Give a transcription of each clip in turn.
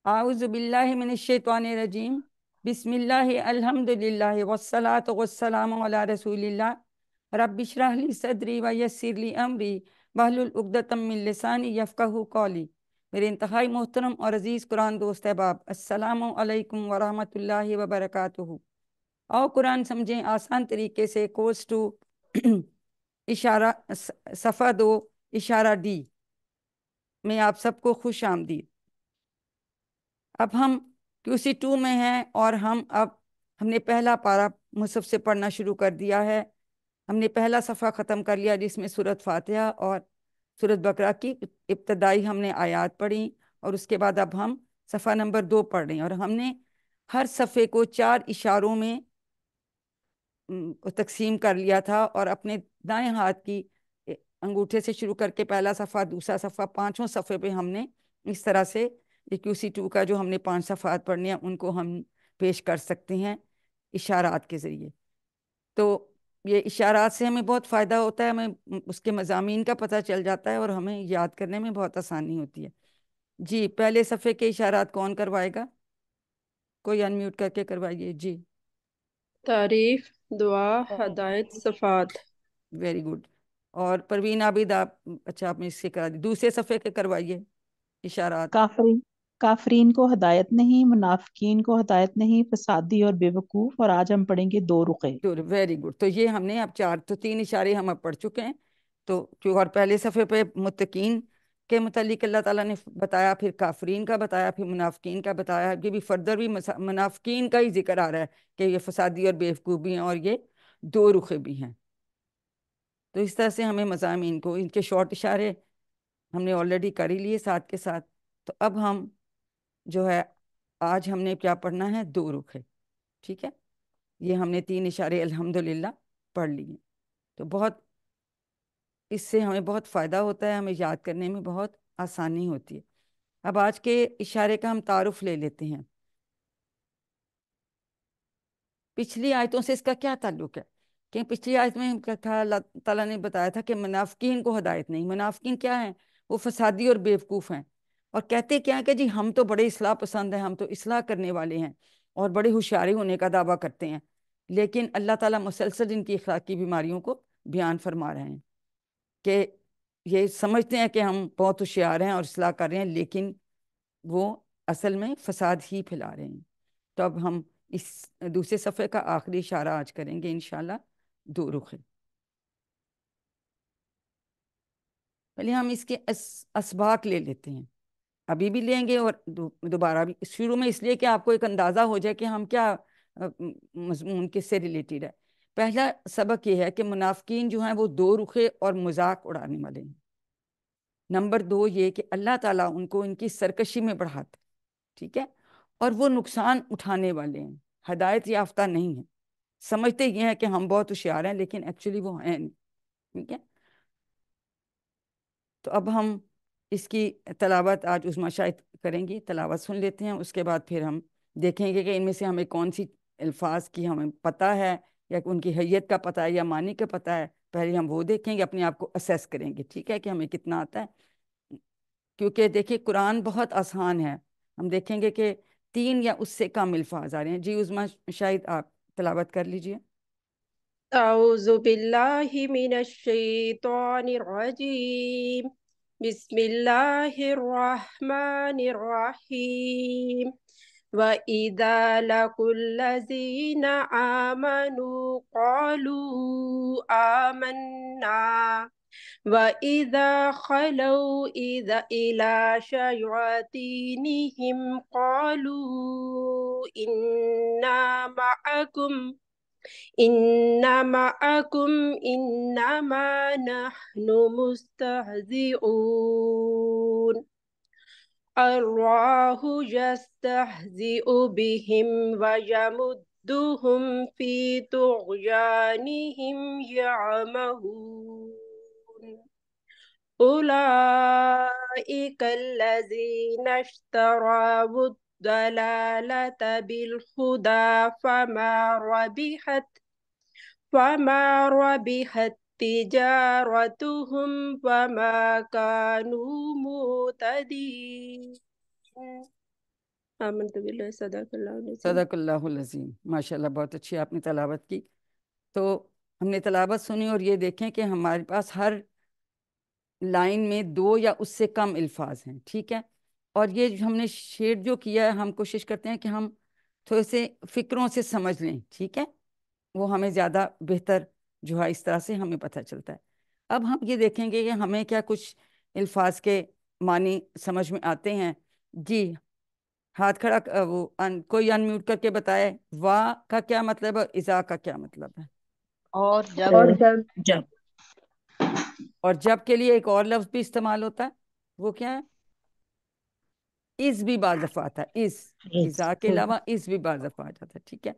اعوذ باللہ من الشیطان الرجیم، بسم اللہ الحمدللہ والصلاة والسلام علی رسول اللہ، رب اشرح لی صدری ویسر لی امری واحلل عقدۃ من لسانی یفقہوا قولی۔ میرے انتہائی محترم اور عزیز قرآن دوست احباب، السلام علیکم ورحمۃ اللہ وبرکاتہ۔ آؤ قرآن سمجھیں آسان طریقے سے، کورس 2 اشارہ صفحہ 2 اشارہ ڈی میں آپ سب کو خوش آمدید۔ اب ہم QC2 میں ہیں اور ہم نے پہلا پارہ مصحف سے پڑھنا شروع کر دیا ہے۔ ہم نے پہلا صفحہ ختم کر لیا جس میں سورۃ فاتحہ اور سورۃ بقرہ کی ابتدائی ہم نے آیات پڑھی، اور اس کے بعد اب ہم صفحہ نمبر 2 پڑھ رہے ہیں، اور ہم نے ہر صفحے کو 4 اشاروں میں تقسیم کر لیا تھا، اور اپنے دائیں ہاتھ کی انگوٹھے سے شروع کر کے پہلا صفحہ، دوسرا صفحہ، 5واں صفحے پہ ہم نے اس طرح سے QC2 کا جو ہم نے 5 صفحات پڑھنے ہیں ان کو ہم پیش کر سکتے ہیں اشارات کے ذریعے۔ تو یہ اشارات سے ہمیں بہت فائدہ ہوتا ہے، ہمیں اس کے مضامین کا پتہ چل جاتا ہے اور ہمیں یاد کرنے میں بہت آسانی ہوتی ہے۔ جی، پہلے صفحے کے اشارات کون کروائے گا؟ کوئی انمیوٹ کر کے کروائیے جی۔ تعریف، دعا، ہدایت، صفات۔ Very good. اور پروین عابد آپ، اچھا آپ نے اس سے کرا دی، دوسرے صفحے کے کروائیے اشارات۔ کافرین کو ہدایت نہیں، منافقین کو ہدایت نہیں، فسادی اور بے وقوف۔ اور آج ہم پڑھیں گے 2 رقعے۔ Very good. تو یہ ہم نے اب 3 اشارے ہم اب پڑھ چکے ہیں۔ تو اور پہلے صفحے پہ متقین کے متعلق اللہ تعالیٰ نے بتایا، پھر کافرین کا بتایا، پھر منافقین کا بتایا۔ یہ بھی فردر بھی منافقین کا ہی ذکر آ رہا ہے کہ یہ فسادی اور بے وقوف بھی ہیں، اور یہ 2 رخے بھی ہیں۔ تو اس طرح سے ہمیں مضامین کو، ان کے شارٹ اشارے ہم نے آلریڈی کر ہی لیے ساتھ کے ساتھ۔ تو اب ہم جو ہے آج ہم نے کیا پڑھنا ہے؟ 2 رخے، ٹھیک ہے۔ یہ ہم نے 3 اشارے الحمدللہ پڑھ لیے۔ تو اس سے ہمیں بہت فائدہ ہوتا ہے، ہمیں یاد کرنے میں بہت آسانی ہوتی ہے۔ اب آج کے اشارے کا ہم تعارف لے لیتے ہیں۔ پچھلی آیتوں سے اس کا کیا تعلق ہے؟ کہ پچھلی آیت میں کیا تھا؟ اللہ تعالیٰ نے بتایا تھا کہ منافقین کو ہدایت نہیں۔ منافقین کیا ہیں؟ وہ فسادی اور بیوقوف ہیں، اور کہتے کیا ہیں کہ جی ہم تو بڑے اصلاح پسند ہیں، ہم تو اصلاح کرنے والے ہیں اور بڑے ہوشیاری ہونے کا دعویٰ کرتے ہیں، لیکن اللہ تعالیٰ مسلسل ان کی اخلاقی بیماریوں کو بیان فرما رہے ہیں کہ یہ سمجھتے ہیں کہ ہم بہت ہوشیار ہیں اور اصلاح کر رہے ہیں، لیکن وہ اصل میں فساد ہی پھیلا رہے ہیں۔ تو اب ہم اس دوسرے صفحے کا آخری اشارہ آج کریں گے انشاءاللہ، 2 رخے۔ پہلے ہم اس کے اسباق لے لیتے ہیں، ابھی بھی لیں گے اور دوبارہ بھی شروع میں، اس لیے کہ آپ کو ایک اندازہ ہو جائے کہ ہم کیا مضمون کس سے ریلیٹڈ ہے۔ پہلا سبق یہ ہے کہ منافقین جو ہیں وہ 2 رخے اور مذاق اڑانے والے ہیں۔ نمبر 2 یہ کہ اللہ تعالیٰ ان کو ان کی سرکشی میں بڑھاتا، ٹھیک ہے، اور وہ نقصان اٹھانے والے ہیں، ہدایت یافتہ نہیں ہیں۔ سمجھتے یہ ہیں کہ ہم بہت ہوشیار ہیں، لیکن ایکچولی وہ ہیں نہیں، ٹھیک ہے۔ تو اب ہم اس کی تلاوت آج عظمیٰ شاید کریں گی، تلاوت سن لیتے ہیں، اس کے بعد پھر ہم دیکھیں گے کہ ان میں سے ہمیں کون سی الفاظ کی ہمیں پتہ ہے، یا ان کی حیت کا پتہ ہے، یا معنی کا پتہ ہے۔ پہلے ہم وہ دیکھیں گے، اپنے آپ کو اسیس کریں گے، ٹھیک ہے، کہ ہمیں کتنا آتا ہے۔ کیونکہ دیکھیں قرآن بہت آسان ہے، ہم دیکھیں گے کہ 3 یا اس سے کم الفاظ آ رہے ہیں۔ جی عظمیٰ شاید آپ تلاوت کر لیجئے۔ اعوذ باللہ من الشیطان الرجیم، بسم اللہ الرحمن الرحیم۔ وَإِذَا لَقُوا الَّذِينَ آمَنُوا قَالُوا آمَنَّا وَإِذَا خَلَوْا إِلَى شَيَاطِينِهِمْ قَالُوا إِنَّا مَعَكُمْ إِنَّمَا نَحْنُ مُسْتَهْزِئُونَ اللَّهُ يَسْتَهْزِئُ بِهِمْ وَيَمُدُّهُمْ فِي طُغْيَانِهِمْ يَعْمَهُونَ أُولَئِكَ الَّذِينَ اشْتَرَوُا الضَّلَالَةَ بِالْهُدَى فما ربحت تجارتهم وما كانوا مهتدين آمنت باللہ صدق اللہ العظیم۔ صدق اللہ العظیم۔ ماشاءاللہ بہت اچھی آپ نے تلاوت کی۔ تو ہم نے تلاوت سنی، اور یہ دیکھیں کہ ہمارے پاس ہر لائن میں 2 یا اس سے کم الفاظ ہیں، ٹھیک ہے۔ اور یہ ہم نے شیڈ جو کیا ہے، ہم کوشش کرتے ہیں کہ ہم تھوڑے سے فکروں سے سمجھ لیں، ٹھیک ہے، وہ ہمیں زیادہ بہتر جو ہے اس طرح سے ہمیں پتہ چلتا ہے۔ اب ہم یہ دیکھیں گے کہ ہمیں کیا کچھ الفاظ کے معنی سمجھ میں آتے ہیں۔ جی ہاتھ کھڑا کوئی انمیوٹ کر کے بتائے، وا کا کیا مطلب ہے، اذا کا کیا مطلب ہے؟ اور جب اور جب اور جب کے لیے ایک اور لفظ بھی استعمال ہوتا ہے، وہ کیا ہے؟ اس بھی بعض دفعہ آتا ہے، اذا کے علاوہ اس بھی بعض دفعہ آ جاتا ہے، ٹھیک ہے۔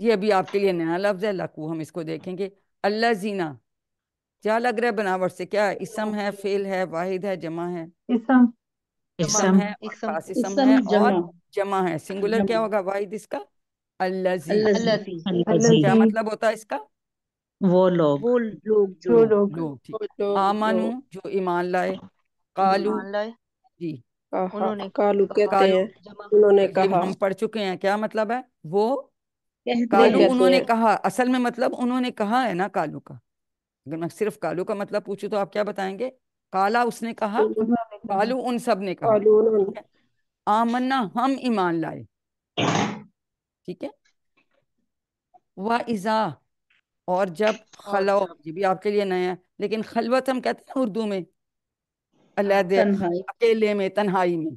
یہ ابھی آپ کے لیے نیا لفظ ہے، لکو، ہم اس کو دیکھیں گے۔ اللہ زینا کیا لگ رہا ہے بناوٹ سے؟ کیا ہے؟ اسم ہے، فعل ہے، واحد ہے، جمع ہے؟ اسم اسم ہے، اور اسم خاص اسم اسم ہے، اور جمع جمع ہے۔ سنگولر کیا ہوگا واحد اس کا؟ الذی۔ الذی کیا الذی مطلب ہوتا ہے اس کا؟ وہ لوگ وہ لوگ جو لوگ لوگ، ٹھیک۔ لوگ آمنو جو ایمان لائے، قالو ایمان لائے، جی انہوں نے کالو کہتے قالو ہیں، جمع انہوں نے یہ کہا، ہم پڑھ چکے ہیں، کیا مطلب ہے؟ وہ کہتے کالو ہیں انہوں نے ہیں۔ کہا، اصل میں مطلب انہوں نے کہا ہے نا کالو کا۔ اگر میں صرف کالو کا مطلب پوچھوں تو آپ کیا بتائیں گے؟ کالا اس نے کہا، انہوں نے کہا کالو ان سب نے کہا، کالو انہوں ٹھیک ہے۔ آمنا ہم ایمان لائے، ٹھیک ہے۔ وَإِذَا اور جب اور خلو، جب یہ بھی آپ کے لیے نیا ہے، لیکن خلوت ہم کہتے ہیں اردو میں، علیحدہ، تنہائی اکیلے میں، تنہائی میں۔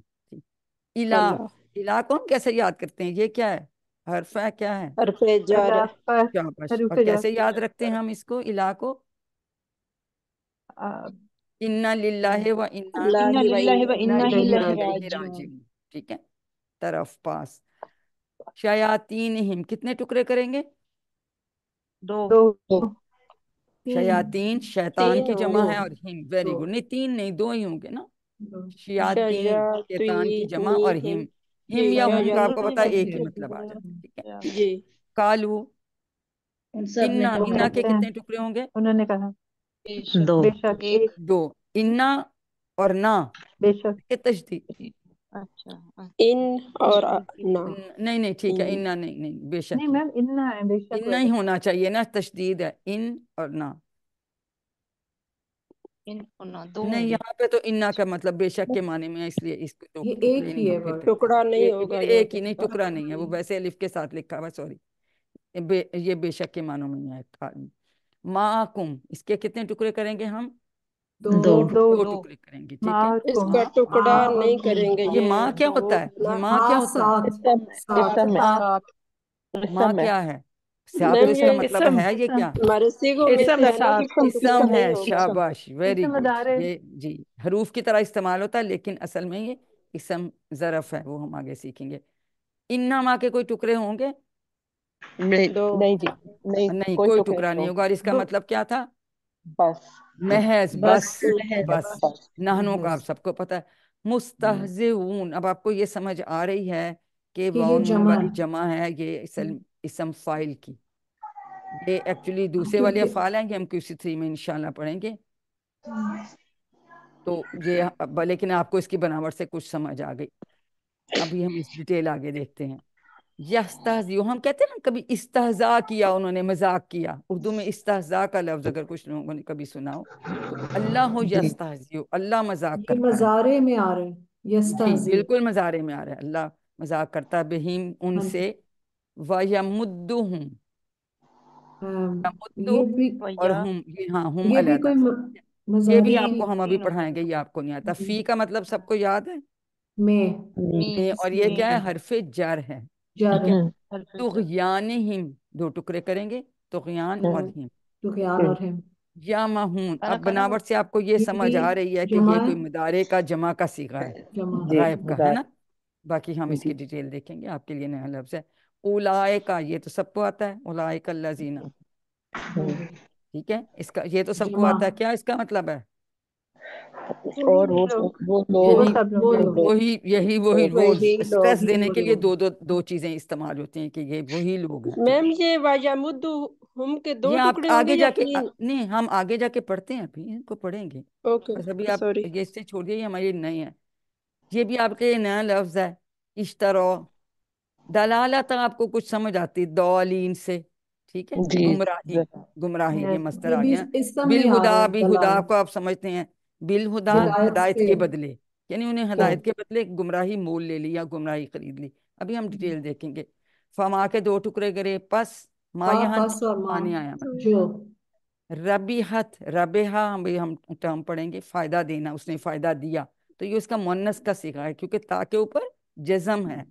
الہ، اللہ الہ کو ہم کیسے یاد کرتے ہیں؟ یہ کیا ہے؟ حرف ہے، کیا ہے؟ حرف جار ہے۔ شاباش۔ حروف اور جر کیسے یاد رکھتے ہیں ہم اس کو، الہ کو؟ انا للہ و انا اللہ و للہ و انا الیہ الیہ راجعون۔ راجعون، ٹھیک ہے۔ طرف پاس۔ شیاطینہم کتنے ٹکڑے کریں گے؟ دو دو شیاطین شیطان تین کی ہوں جمع گے، ہے، اور ہم، ویری گڈ، نہیں 3 نہیں 2 ہی ہوں گے نا۔ شیاطین شیطان کی جمع، اور شیاطینہم، ہم یا ہم کا آپ کو پتا ہے ایک ہی شیاطین مطلب آ جاتا ہے، ٹھیک ہے۔ جی کالو ان سب نے انا، وہ انا کے کہتے ہیں، کتنے ٹکڑے ہوں گے؟ انہوں نے کہا بے شک بے شک ایک 2۔ انا اور نا بے شک کے تجدید، اچھا ان اور نا، نہیں نہیں ٹھیک ہے، انا نہیں، نہیں بے شک نہیں ہی، میم اننا ہے بے شک انا ہی ہونا چاہیے نا، تشدید ہے، ان اور نا۔ ان دو نہیں ہوں گے۔ یہاں پہ تو انا کا مطلب بے شک کے معنی میں ہے، اس لیے اس کو تو یہ ٹکڑے ایک نہیں ہی ہے ہوں گے، ورڈ، ٹکڑا نہیں ہوگا یہاں ایک پہ۔ ہی نہیں، ٹکڑا نہیں ہے، وہ ویسے الف کے ساتھ لکھا ہوا، سوری، یہ بے شک کے معنوں میں ہے۔ معکم اس کے کتنے ٹکڑے کریں گے ہم؟ دو دو دو دو ٹکڑے کریں گے، ٹھیک ہے۔ اس معکم، کا ٹکڑا ماں اور نہیں کریں گے، یہ ماں کیا وہ ہوتا ہے؟ یہ نا، ماں کیا ماں ہوتا ہے؟ ساتھ اسم ساتھ اسم ماں، سات ماں اسم ہے کیا ہے؟ سیاب تو میم اس کا یہ مطلب اسم ہے، یہ اسم کیا؟ ہمارے سیگوں میں اسم سے ہے ہے نا، صاحب اس کا ٹکڑا اسم ہے، نہیں ہوگا۔ شاباش، ویری اسم گڈ۔ ادارے یہ جی حروف کی طرح استعمال ہوتا ہے، لیکن اصل میں یہ اسم ظرف ہے، وہ ہم آگے سیکھیں گے۔ انا ماں کے کوئی ٹکڑے ہوں گے؟ دو نہیں جی، نہیں نہیں کوئی کوئی ٹکڑے ٹکڑا نہیں نہیں ہوگا، ہوگا، اور اس کا دو مطلب کیا تھا؟ بس محض، بس بس، محض بس۔ بس نحنو کا آپ محض، سب کو پتا ہے۔ مستہزئون، اب آپ کو یہ سمجھ آ رہی ہے کہ کہ واو یہ نون جمع والی ہے جمع ہے، یہ اسم فائل کی، یہ ایکچولی دوسرے والے کیونکہ افعال ہیں کہ ہم QC3 میں انشاءاللہ پڑھیں گے۔ تو یہ لیکن آپ کو اس کی بناوٹ سے کچھ سمجھ آ گئی، ابھی ہم اس ڈیٹیل آگے دیکھتے ہیں۔ یستہزئ، ہم کہتے ہیں نا کبھی استہزاء کیا انہوں نے، مذاق کیا، اردو میں استہزاء کا لفظ اگر کچھ لوگوں نے کبھی سنا ہو تو اللہ جی یستہزئ، اللہ مذاق یہ کرتا ہے۔ مضارع میں آ رہے ہیں جی یستہزی، بالکل مضارع میں آ رہا ہے، اللہ مذاق کرتا ہے بہم ان ہاں جی، سے، وَيَمُدُّهُمْ، یہ یمدو، بھی اور ویا ہم، یہ ہاں ہم یہ بھی علیحدہ کوئی سے، یہ بھی آپ مضارع کو ہم ابھی تین ہو پڑھائیں گئے، گے، یہ آپ کو نہیں آتا۔ جی فی کا مطلب سب کو یاد ہے؟ میں می اور یہ می کیا ہے؟ حرف جر ہے، جار ٹھیک ہے، ہے۔ حرف جر، طغیانہم، 2 ٹکڑے کریں گے، طغیان اور ہم۔ طغیان اور ہم، یا مہون، کھانا اب کھانا بناوٹ سے آپ کو یہ یہ بھی سمجھ آ رہی ہے کہ جمع یہ ہے، کوئی مضارع کا جمع کا صیغہ ہے، جمع جی غائب کا ہے نا۔ باقی ہم اس جی کی ڈیٹیل دیکھیں گے، آپ کے لیے نیا لفظ ہے۔ اولائکا، یہ تو سب کو آتا ہے، اولائک الذین، ٹھیک ہے، اس کا یہ تو سب کو جمع آتا ہے، کیا اس کا مطلب ہے؟ اور وہ وہ یہی لوگ سب وہ لوگ لوگ، وہی وہ وہی لوگ، اسٹریس دینے وہ کے لیے لوگ، دو چیزیں استعمال ہوتی ہیں کہ یہ وہی لوگ ہیں، ٹھیک میم یہ وَيَمُدُّهُمْ کے ہے۔ 2 یہ آپ ٹکڑے ہوں گے آگے یا جا کے 3؟ نہیں، ہم آگے جا کے پڑھتے ہیں، ابھی ان کو پڑھیں گے، اوکے بس ابھی آپ سوری۔ یہ اس سے چھوڑیے، یہ ہماری نئی ہے، یہ بھی آپ کے لیے نیا لفظ ہے۔ اشترو دلالت آپ کو کچھ سمجھ آتی دولین سے، ٹھیک ہے، جی گمراہی، ذرا گمراہی یہ یس مصدر یہ آ بھی گیا۔ اس کا نہیں آ رہا بالہدا ہے بھی ہدا دلال کو آپ سمجھتے ہیں، بالہدا ہدایت ہدایت سے کے بدلے، یعنی انہیں کیا ہدایت کے بدلے گمراہی مول لے لی یا گمراہی خرید لی۔ ابھی ہم ڈیٹیل دیکھیں گے۔ فما کے دو ٹکڑے کرے، پس ماں پا یہاں پس اور ماں معنی آیا جو ربیحت، ربیحا ہم ٹرم پڑھیں گے، فائدہ دینا، اس نے فائدہ دیا، تو یہ اس کا مؤنث کا صیغہ ہے کیونکہ تا کے اوپر جزم ہے،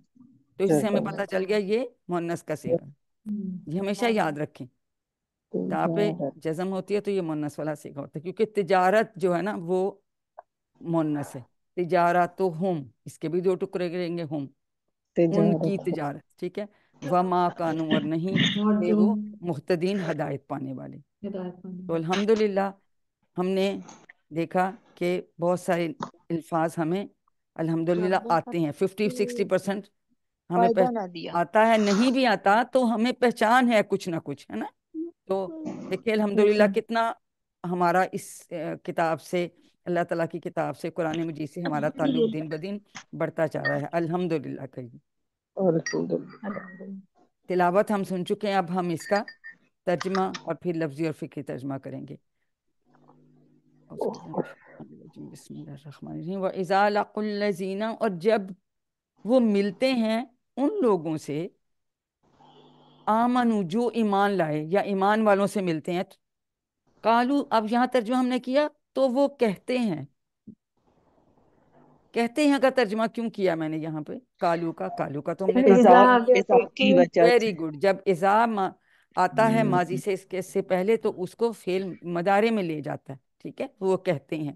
تو اس سے ہمیں پتہ چل گیا یہ مؤنث کا صیغہ ہے۔ یہ ہمیشہ یاد رکھیں، تا پہ جزم ہوتی ہے تو یہ مؤنث والا صیغہ ہوتا ہے، کیونکہ تجارت جو ہے نا وہ مؤنث ہے۔ تجارتہم، اس کے بھی دو ٹکڑے کریں گے، ہم ان کی تجارت تجارت، ٹھیک ہے، وما کانوا، اور نہیں اور تھے جو وہ مہتدین، ہدایت پانے والے۔ ہدایت مند تو الحمدللہ ہم نے دیکھا کہ بہت سارے الفاظ ہمیں الحمدللہ آتے ہیں، 50-60% ہمیں فائدہ نہ دیا۔ آتا ہے، نہیں بھی آتا تو ہمیں پہچان ہے کچھ نہ کچھ، ہے نا۔ تو دیکھیے الحمدللہ کتنا ہمارا اس کتاب سے، اللہ تعالیٰ کی کتاب سے، قرآن مجید سے ہمارا تعلق دن بدن بڑھتا جا رہا ہے، الحمدللہ کہیے۔ اور الحمدللہ تلاوت ہم سن چکے ہیں، اب ہم اس کا ترجمہ اور پھر لفظی اور فقری ترجمہ کریں گے۔ بسم اللہ الرحمن الرحیم۔ وَإِذَا لَقُوا الَّذِينَ، اور جب وہ ملتے ہیں ان لوگوں سے، آمنو جو ایمان لائے یا ایمان والوں سے ملتے ہیں، قالو، اب یہاں ترجمہ ہم نے کیا تو وہ کہتے ہیں، کہتے ہیں کا ترجمہ کیوں کیا میں نے یہاں پہ کالو کا تو ہم نے کہا اذا عذاب آ گیا تو عذاب کی وجہ سے۔ ویری گڈ، جب اذا آتا ہے ماضی سے، اس کے سے پہلے، تو اس کو فعل مضارع میں لے جاتا ہے، ٹھیک ہے، وہ کہتے ہیں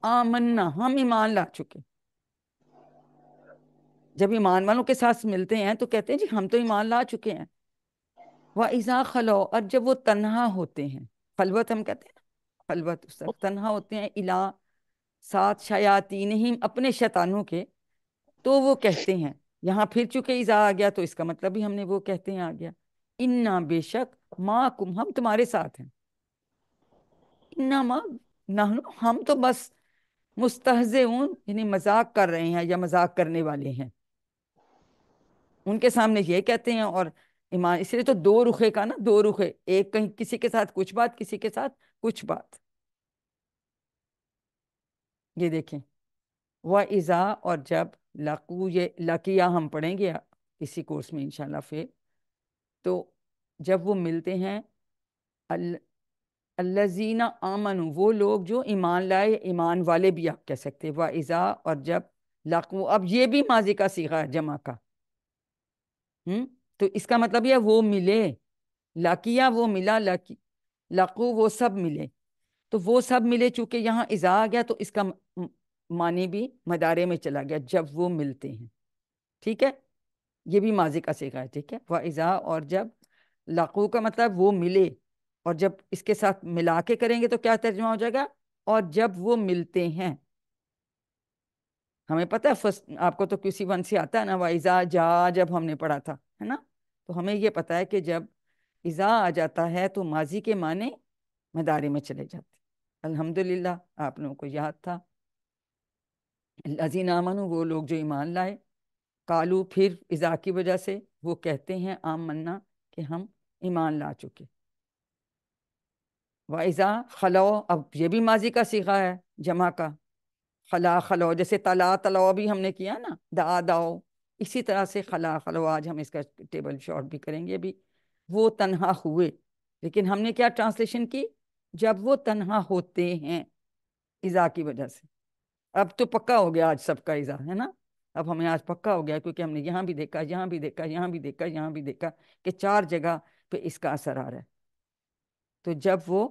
آمنا، ہم ایمان لا چکے۔ جب ایمان والوں کے ساتھ ملتے ہیں تو کہتے ہیں جی ہم تو ایمان لا چکے ہیں۔ وَإِذَا خَلَوْا، اور جب وہ تنہا ہوتے ہیں، خلوت ہم کہتے ہیں نا، خلوت اس طرف تنہا ہوتے ہیں، الا ساتھ شیاطینہم، اپنے شیطانوں کے، تو وہ کہتے ہیں، یہاں پھر چونکہ اذا آ گیا تو اس کا مطلب بھی ہم نے وہ کہتے ہیں آ گیا، انا بے شک، معکم، ہم تمہارے ساتھ ہیں، انما نحن، ہم تو بس مستہزئون، یعنی مذاق کر رہے ہیں یا مذاق کرنے والے ہیں، ان کے سامنے یہ کہتے ہیں۔ اور ایمان، اس لیے تو دو رخے کا نا، دو رخے، ایک کہیں کسی کے ساتھ کچھ بات، کسی کے ساتھ کچھ بات، یہ دیکھیں۔ وَإِذَا، اور جب لقو، یہ لقیہ ہم پڑھیں گے اسی کورس میں انشاءاللہ پھر، تو جب وہ ملتے ہیں الذین آمنوا، وہ لوگ جو ایمان لائے، ایمان والے بھی آپ کہہ سکتے، وَإِذَا، اور جب لقو، اب یہ بھی ماضی کا صیغہ ہے جمع کا، تو اس کا مطلب یہ وہ ملے، لقیہ وہ ملا، لقو وہ سب ملے، تو وہ سب ملے، چونکہ یہاں اذا آ گیا تو اس کا معنی بھی مدارے میں چلا گیا، جب وہ ملتے ہیں، ٹھیک ہے، یہ بھی ماضی کا صیغہ ہے، ٹھیک ہے۔ وَإِذَا، اور جب لقو کا مطلب وہ ملے، اور جب اس کے ساتھ ملا کے کریں گے تو کیا ترجمہ ہو جائے گا، اور جب وہ ملتے ہیں، ہمیں پتہ ہے آپ کو تو کسی ون سے آتا ہے نا، وَإِذَا جَاءَ، جب ہم نے پڑھا تھا، ہے نا، تو ہمیں یہ پتہ ہے کہ جب اذا آ جاتا ہے تو ماضی کے معنی مدارے میں چلے جاتے۔ الحمدللہ آپ لوگوں کو یاد تھا، الذین آمنوا، وہ لوگ جو ایمان لائے، قالو، پھر اذا کی وجہ سے وہ کہتے ہیں آمنا، کہ ہم ایمان لا چکے۔ وَإِذَا خَلَوْا، اب یہ بھی ماضی کا صیغہ ہے جمع کا، خلا خلو، جیسے تلا تلو بھی ہم نے کیا نا، دا داؤ، اسی طرح سے خلا خلو، آج ہم اس کا ٹیبل شارٹ بھی کریں گے بھی، وہ تنہا ہوئے، لیکن ہم نے کیا ٹرانسلیشن کی، جب وہ تنہا ہوتے ہیں اذا کی وجہ سے۔ اب تو پکا ہو گیا آج سب کا اذا، ہے نا، اب ہمیں آج پکا ہو گیا، کیونکہ ہم نے یہاں بھی دیکھا، یہاں بھی دیکھا، یہاں بھی دیکھا، یہاں بھی دیکھا کہ 4 جگہ پہ اس کا اثر آ رہا ہے۔ تو جب وہ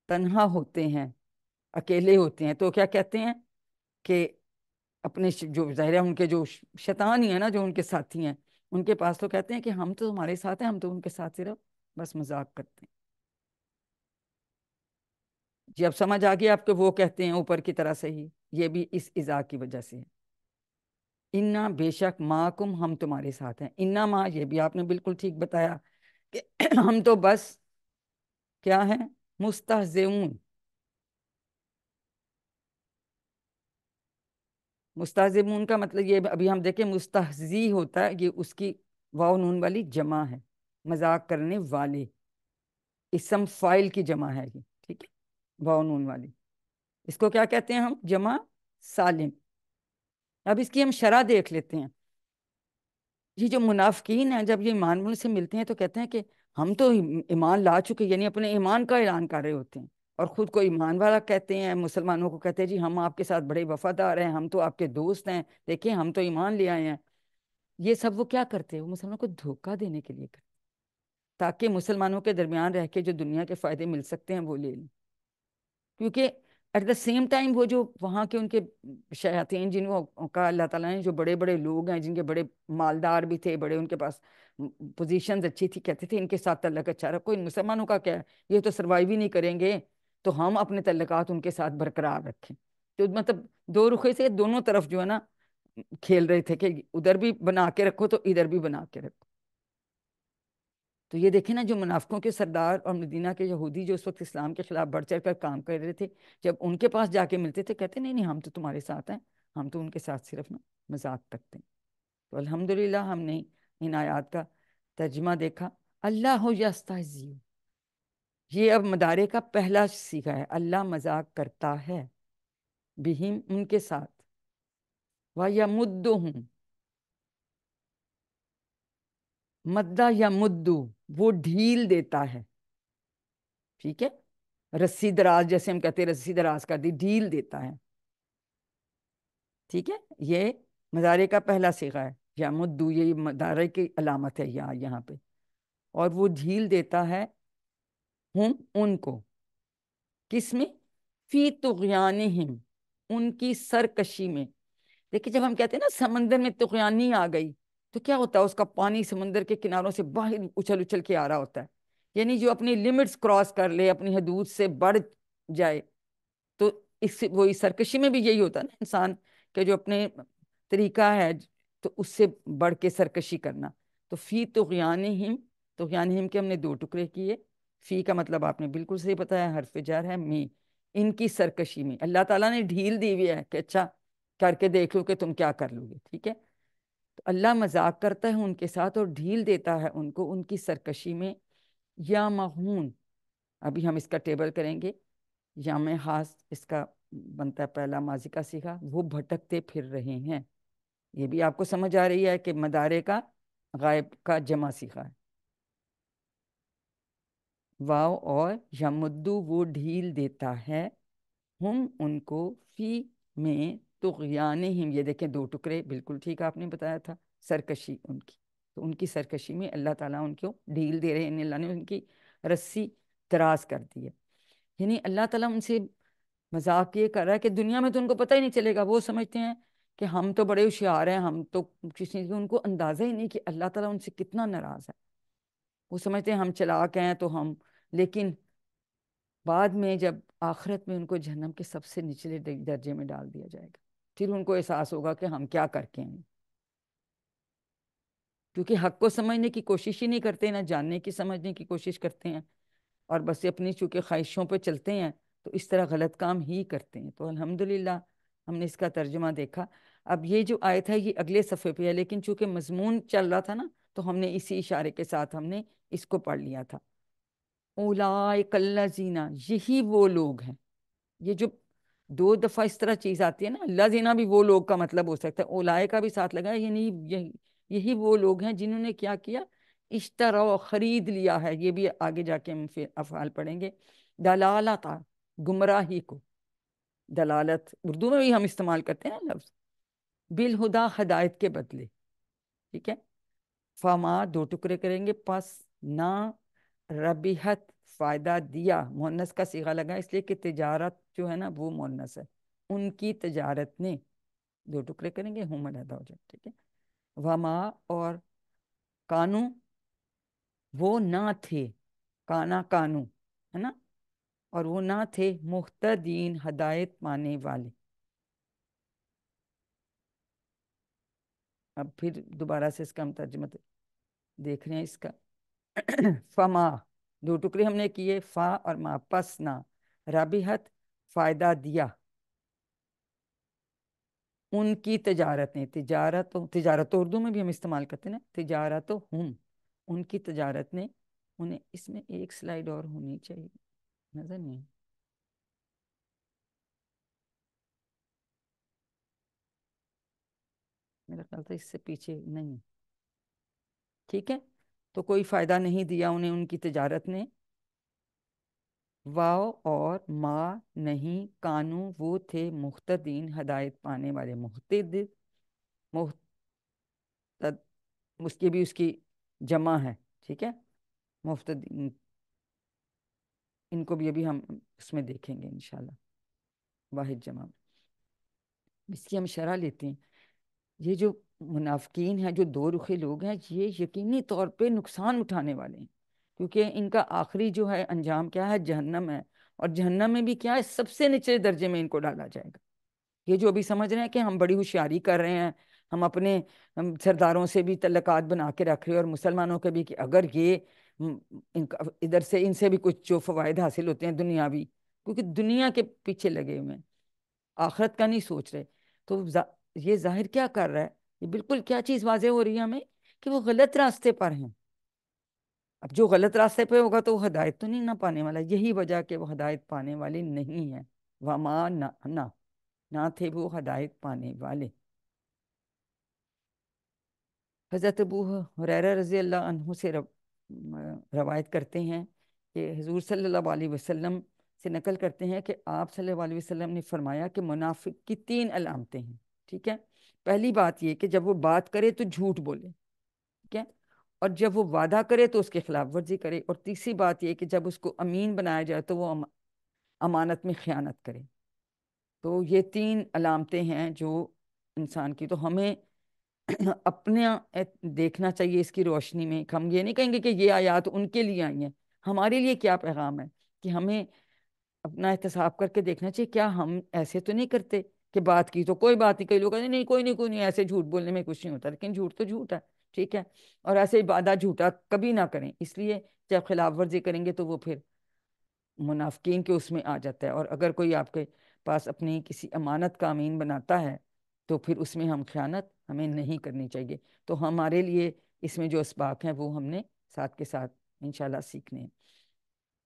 تنہا ہوتے ہیں، اکیلے ہوتے ہیں، تو کیا کہتے ہیں کہ اپنے جو ظاہر ہے ان کے جو شیطان ہی ہیں نا، جو ان کے ساتھی ہیں، ان کے پاس تو کہتے ہیں کہ ہم تو تمہارے ساتھ ہیں، ہم تو ان کے ساتھ صرف بس مذاق کرتے ہیں۔ جی اب سمجھ آ گیا آپ کہ وہ کہتے ہیں اوپر کی طرح سے ہی، یہ بھی اس اذا کی وجہ سے ہے۔ انا، بے شک، معکم، ہم تمہارے ساتھ ہیں، انا ما، یہ بھی آپ نے بالکل ٹھیک بتایا کہ ہم تو بس کیا ہیں، مستہزئون، مستہزئون کا مطلب یہ ابھی ہم دیکھیں مستہزی ہوتا ہے، یہ اس کی واو نون والی جمع ہے، مذاق کرنے والے، اسم فاعل کی جمع ہے یہ، ٹھیک ہے، واو نون والی، اس کو کیا کہتے ہیں ہم؟ جمع سالم۔ اب اس کی ہم شرح دیکھ لیتے ہیں۔ یہ جو منافقین ہیں جب یہ ایمان والوں سے ملتے ہیں تو کہتے ہیں کہ ہم تو ایمان لا چکے، یعنی اپنے ایمان کا اعلان کر رہے ہوتے ہیں، اور خود کو ایمان والا کہتے ہیں، مسلمانوں کو کہتے ہیں جی ہم آپ کے ساتھ بڑے وفادار ہیں، ہم تو آپ کے دوست ہیں، دیکھیں ہم تو ایمان لے آئے ہیں۔ یہ سب وہ کیا کرتے ہیں؟ وہ مسلمانوں کو دھوکہ دینے کے لیے کرتے ہیں، تاکہ مسلمانوں کے درمیان رہ کے جو دنیا کے فائدے مل سکتے ہیں وہ لے لیں، کیونکہ ایٹ دا سیم ٹائم وہ جو وہاں کے ان کے شیاطین جن کا اللہ تعالیٰ نے جو بڑے بڑے لوگ ہیں، جن کے بڑے مالدار بھی تھے، بڑے ان کے پاس پوزیشنز اچھی تھی، کہتے تھے ان کے ساتھ تعلق اچھا رکھو، ان مسلمانوں کا کیا ہے، یہ تو سروائیو ہی نہیں کریں گے، تو ہم اپنے تعلقات ان کے ساتھ برقرار رکھیں۔ تو مطلب دو رخے سے دونوں طرف جو ہے نا کھیل رہے تھے کہ ادھر بھی بنا کے رکھو تو ادھر بھی بنا کے رکھو۔ تو یہ دیکھیں نا جو منافقوں کے سردار اور مدینہ کے یہودی جو اس وقت اسلام کے خلاف بڑھ چڑھ کر کام کر رہے تھے، جب ان کے پاس جا کے ملتے تھے کہتے نہیں نہیں ہم تو تمہارے ساتھ ہیں، ہم تو ان کے ساتھ صرف نا مذاق کرتے ہیں۔ تو الحمدللہ ہم نے ان آیات کا ترجمہ دیکھا۔ اللہ یستہزی، یہ اب مدارے کا پہلا صیغہ ہے، اللہ مذاق کرتا ہے، بہم ان کے ساتھ، وَيَمُدُّهُمْ، مدہ یا مدو، وہ ڈھیل دیتا ہے، ٹھیک ہے، رسی دراز جیسے ہم کہتے ہیں رسی دراز کر دی، ڈھیل دیتا ہے، ٹھیک ہے، یہ مضارع کا پہلا صیغہ ہے، یا مدو، یہ مضارع کی علامت ہے یہاں پہ، اور وہ ڈھیل دیتا ہے ہم ان کو، کس میں؟ فی طغیانہم، ان کی سرکشی میں۔ دیکھیں جب ہم کہتے ہیں نا سمندر میں طغیانی آ گئی تو کیا ہوتا ہے؟ اس کا پانی سمندر کے کناروں سے باہر اچھل اچھل کے آ رہا ہوتا ہے، یعنی جو اپنی لیمٹس کراس کر لے، اپنی حدود سے بڑھ جائے، تو اس سے وہی سرکشی میں بھی یہی ہوتا ہے نا انسان کہ جو اپنے طریقہ ہے تو اس سے بڑھ کے سرکشی کرنا۔ تو فی طغیانہم، طغیانہم کے ہم نے دو ٹکڑے کیے، فی کا مطلب آپ نے بالکل صحیح بتایا، حرف جر ہے، میں، ان کی سرکشی میں اللہ تعالیٰ نے ڈھیل دی ہوئی ہے کہ اچھا کر کے دیکھ لو کہ تم کیا کر لو گے، ٹھیک ہے۔ تو اللہ مذاق کرتا ہے ان کے ساتھ اور ڈھیل دیتا ہے ان کو ان کی سرکشی میں۔ یا مہون، ابھی ہم اس کا ٹیبل کریں گے، یا میں خاص اس کا بنتا ہے پہلا ماضی کا صیغہ، وہ بھٹکتے پھر رہے ہیں۔ یہ بھی آپ کو سمجھ آ رہی ہے کہ مدارے کا غائب کا جمع صیغہ ہے، واو اور یمدو، وہ ڈھیل دیتا ہے، ہم ان کو، فی میں، طغیانہم، یہ دیکھیں دو ٹکڑے، بالکل ٹھیک آپ نے بتایا تھا، سرکشی ان کی، تو ان کی سرکشی میں اللہ تعالیٰ ان کو ڈھیل دے رہے ہیں، یعنی اللہ نے ان کی رسی دراز کر دی ہے، یعنی اللہ تعالیٰ ان سے مذاق یہ کر رہا ہے کہ دنیا میں تو ان کو پتہ ہی نہیں چلے گا، وہ سمجھتے ہیں کہ ہم تو بڑے ہوشیار ہیں، ہم تو کسی کو، ان کو اندازہ ہی نہیں کہ اللہ تعالیٰ ان سے کتنا ناراض ہے۔ وہ سمجھتے ہیں ہم چلاک ہیں تو ہم، لیکن بعد میں جب آخرت میں ان کو جہنم کے سب سے نچلے درجے میں ڈال دیا جائے گا، پھر ان کو احساس ہوگا کہ ہم کیا کر کے ہیں، کیونکہ حق کو سمجھنے کی کوشش ہی نہیں کرتے، نہ جاننے کی سمجھنے کی کوشش کرتے ہیں، اور بس اپنی چونکہ خواہشوں پہ چلتے ہیں تو اس طرح غلط کام ہی کرتے ہیں۔ تو الحمدللہ ہم نے اس کا ترجمہ دیکھا۔ اب یہ جو آیت ہے یہ اگلے صفحے پہ ہے، لیکن چونکہ مضمون چل رہا تھا نا تو ہم نے اسی اشارے کے ساتھ ہم نے اس کو پڑھ لیا تھا۔ اولئک الذین، یہی وہ لوگ ہیں، یہ جو دو دفعہ اس طرح چیز آتی ہے نا، اللہ زینا بھی وہ لوگ کا مطلب ہو سکتا ہے، اولائے کا بھی ساتھ لگا ہے، یعنی یہی وہ لوگ ہیں جنہوں نے کیا کیا؟ اشتروا، خرید لیا ہے، یہ بھی آگے جا کے ہم افعال پڑھیں گے، دلالت، گمراہی کو، دلالت اردو میں بھی ہم استعمال کرتے ہیں نا لفظ، بالہدا، ہدایت کے بدلے، ٹھیک ہے۔ فما، دو ٹکڑے کریں گے، پس نہ، ربیحت، فائدہ دیا، مؤنث کا صیغہ لگا اس لیے کہ تجارت جو ہے نا وہ مؤنث ہے، ان کی تجارت نے، دو ٹکڑے کریں گے، ہم علیحدہ ہو جائے، ٹھیک ہے۔ وما، اور کانو، وہ نہ تھے، کانا کانو ہے نا، اور وہ نہ تھے، مہتدین، ہدایت پانے والے۔ اب پھر دوبارہ سے اس کا ہم ترجمہ دیکھ رہے ہیں اس کا۔ فما، دو ٹکڑے ہم نے کیے، فا اور ما، پس نہ، رابحت، فائدہ دیا، ان کی تجارتیں، تجارت تو اردو میں بھی ہم استعمال کرتے ہیں نا، تجارت ہم، ان کی تجارت نے انہیں، اس میں ایک سلائیڈ اور ہونی چاہیے، نظر نہیں، میرا خیال تھا اس سے پیچھے نہیں، ٹھیک ہے، تو کوئی فائدہ نہیں دیا انہیں ان کی تجارت نے، واو اور ما نہیں، کانو وہ تھے، مہتدین ہدایت پانے والے، محتد اس کی بھی اس کی جمع ہے، ٹھیک ہے، مفتدین، ان کو بھی ابھی ہم اس میں دیکھیں گے انشاءاللہ، واحد جمع، اس کی ہم شرح لیتے ہیں۔ یہ جو منافقین ہیں، جو دو رخی لوگ ہیں، یہ یقینی طور پہ نقصان اٹھانے والے ہیں، کیونکہ ان کا آخری جو ہے انجام کیا ہے، جہنم ہے، اور جہنم میں بھی کیا ہے، سب سے نچلے درجے میں ان کو ڈالا جائے گا۔ یہ جو ابھی سمجھ رہے ہیں کہ ہم بڑی ہوشیاری کر رہے ہیں، ہم اپنے سرداروں سے بھی تعلقات بنا کے رکھ رہے ہیں، اور مسلمانوں کے بھی، کہ اگر یہ ادھر سے ان سے بھی کچھ جو فوائد حاصل ہوتے ہیں دنیاوی، کیونکہ دنیا کے پیچھے لگے ہوئے ہیں، آخرت کا نہیں سوچ رہے، تو یہ ظاہر کیا کر رہا ہے، یہ بالکل کیا چیز واضح ہو رہی ہے ہمیں، کہ وہ غلط راستے پر ہیں۔ اب جو غلط راستے پہ ہوگا تو وہ ہدایت تو نہیں نہ پانے والا، یہی وجہ کہ وہ ہدایت پانے والے نہیں ہیں، وما نہ تھے وہ ہدایت پانے والے۔ حضرت ابو ہریرہ رضی اللہ عنہ سے روایت کرتے ہیں کہ حضور صلی اللہ علیہ وسلم سے نقل کرتے ہیں کہ آپ صلی اللہ علیہ وسلم نے فرمایا کہ منافق کی 3 علامتیں ہیں، ٹھیک ہے۔ پہلی بات یہ کہ جب وہ بات کرے تو جھوٹ بولے، ٹھیک ہے، اور جب وہ وعدہ کرے تو اس کے خلاف ورزی کرے، اور تیسری بات یہ کہ جب اس کو امین بنایا جائے تو وہ امانت میں خیانت کرے۔ تو یہ 3 علامتیں ہیں جو انسان کی، تو ہمیں اپنے دیکھنا چاہیے اس کی روشنی میں۔ ہم یہ نہیں کہیں گے کہ یہ آیات ان کے لیے آئی ہیں، ہمارے لیے کیا پیغام ہے، کہ ہمیں اپنا احتساب کر کے دیکھنا چاہیے، کیا ہم ایسے تو نہیں کرتے کہ بات کی تو کوئی بات نہیں، کئی لوگ کہتے ہیں نہیں کوئی نہیں ایسے جھوٹ بولنے میں کچھ نہیں ہوتا، لیکن جھوٹ تو جھوٹ ہے، ٹھیک ہے، اور ایسے وعدہ جھوٹا کبھی نہ کریں، اس لیے جب خلاف ورزی کریں گے تو وہ پھر منافقین کے اس میں آ جاتا ہے۔ اور اگر کوئی آپ کے پاس اپنی کسی امانت کا امین بناتا ہے تو پھر اس میں ہم خیانت ہمیں نہیں کرنی چاہیے۔ تو ہمارے لیے اس میں جو اسباق ہیں وہ ہم نے ساتھ کے ساتھ انشاءاللہ سیکھنے ہیں،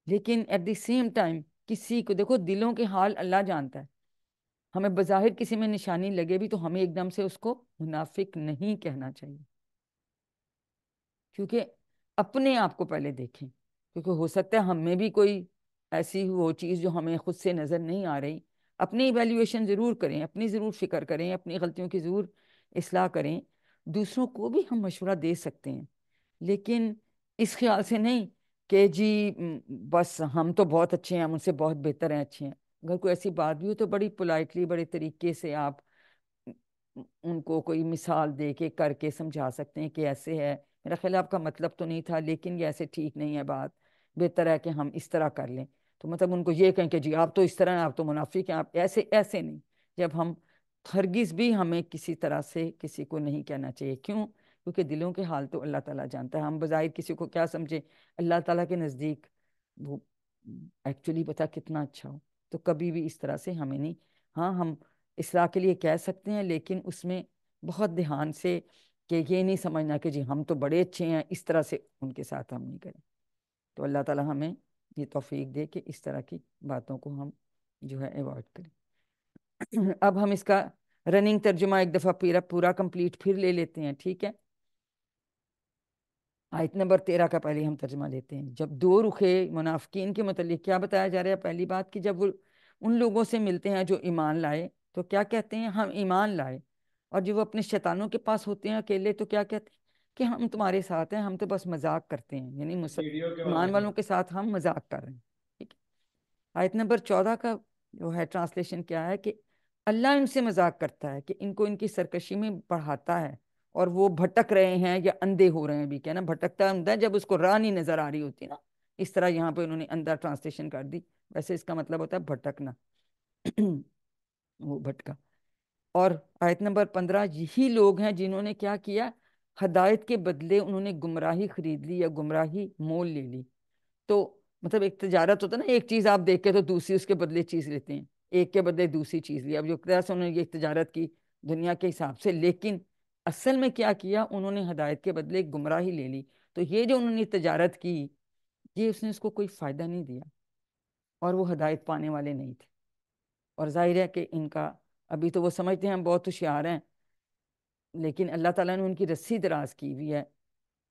لیکن ایٹ دی سیم ٹائم کسی کو دیکھو، دلوں کے حال اللہ جانتا ہے، ہمیں بظاہر کسی میں نشانی لگے بھی تو ہمیں ایک دم سے اس کو منافق نہیں کہنا چاہیے، کیونکہ اپنے آپ کو پہلے دیکھیں، کیونکہ ہو سکتا ہے ہم میں بھی کوئی ایسی وہ چیز جو ہمیں خود سے نظر نہیں آ رہی۔ اپنی ایویلیویشن ضرور کریں، اپنی ضرور فکر کریں، اپنی غلطیوں کی ضرور اصلاح کریں، دوسروں کو بھی ہم مشورہ دے سکتے ہیں، لیکن اس خیال سے نہیں کہ جی بس ہم تو بہت اچھے ہیں، ہم ان سے بہت بہتر ہیں، اچھے ہیں۔ اگر کوئی ایسی بات بھی ہو تو بڑی پولائٹلی، بڑے طریقے سے آپ ان کو کوئی مثال دے کے کر کے سمجھا سکتے ہیں کہ ایسے ہے، میرا خیال ہے آپ کا مطلب تو نہیں تھا، لیکن یہ ایسے ٹھیک نہیں ہے، بات بہتر ہے کہ ہم اس طرح کر لیں۔ تو مطلب ان کو یہ کہیں کہ جی آپ تو اس طرح ہیں، آپ تو منافق ہیں، آپ ایسے نہیں۔ جب ہم ہرگز بھی ہمیں کسی طرح سے کسی کو نہیں کہنا چاہیے، کیوں؟ کیونکہ دلوں کے حال تو اللہ تعالیٰ جانتا ہے۔ ہم بظاہر کسی کو کیا سمجھیں، اللہ تعالیٰ کے نزدیک وہ ایکچولی پتا کتنا اچھا ہو، تو کبھی بھی اس طرح سے ہمیں نہیں، ہاں ہم اصلاح کے لیے کہہ سکتے ہیں، لیکن اس میں بہت دھیان سے، کہ یہ نہیں سمجھنا کہ جی ہم تو بڑے اچھے ہیں، اس طرح سے ان کے ساتھ ہم نہیں کریں۔ تو اللہ تعالیٰ ہمیں یہ توفیق دے کہ اس طرح کی باتوں کو ہم جو ہے ایوائڈ کریں۔ اب ہم اس کا رننگ ترجمہ ایک دفعہ پورا کمپلیٹ پھر لے لیتے ہیں، ٹھیک ہے۔ آیت نمبر 13 کا پہلے ہم ترجمہ لیتے ہیں۔ جب دو رخے منافقین کے متعلق کیا بتایا جا رہا ہے؟ پہلی بات کہ جب وہ ان لوگوں سے ملتے ہیں جو ایمان لائے تو کیا کہتے ہیں؟ ہم ایمان لائے۔ اور جب وہ اپنے شیطانوں کے پاس ہوتے ہیں اکیلے تو کیا کہتے ہیں؟ کہ ہم تمہارے ساتھ ہیں، ہم تو بس مذاق کرتے ہیں، یعنی ایمان والوں کے ساتھ ہم مذاق کر رہے ہیں، ٹھیک ہے۔ آیت نمبر 14 کا جو ہے ٹرانسلیشن کیا ہے کہ اللہ ان سے مذاق کرتا ہے، کہ ان کو ان کی سرکشی میں بڑھاتا ہے، اور وہ بھٹک رہے ہیں یا اندھے ہو رہے ہیں، بھی کہنا بھٹکتا اندھا جب اس کو راہ نہیں نظر آ رہی ہوتی نا، اس طرح یہاں پہ انہوں نے اندھا ٹرانسلیشن کر دی، ویسے اس کا مطلب ہوتا ہے بھٹکنا، وہ بھٹکا۔ اور آیت نمبر 15، یہی لوگ ہیں جنہوں نے کیا کیا؟ ہدایت کے بدلے انہوں نے گمراہی خرید لی یا گمراہی مول لے لی۔ تو مطلب ایک تجارت ہوتا ہے نا، ایک چیز آپ دیکھ کے تو دوسری اس کے بدلے چیز لیتے ہیں، ایک کے بدلے دوسری چیز لی۔ اب جو طرح سے انہوں نے یہ تجارت کی، دنیا کے حساب سے، لیکن اصل میں کیا کیا انہوں نے؟ ہدایت کے بدلے گمراہی لے لی. تو یہ جو انہوں نے تجارت کی، یہ اس کو کوئی فائدہ نہیں دیا، اور وہ ہدایت پانے والے نہیں تھے. اور ظاہر ہے کہ ان کا ابھی تو وہ سمجھتے ہیں ہم بہت ہوشیار ہیں، لیکن اللہ تعالیٰ نے ان کی رسی دراز کی ہوئی ہے،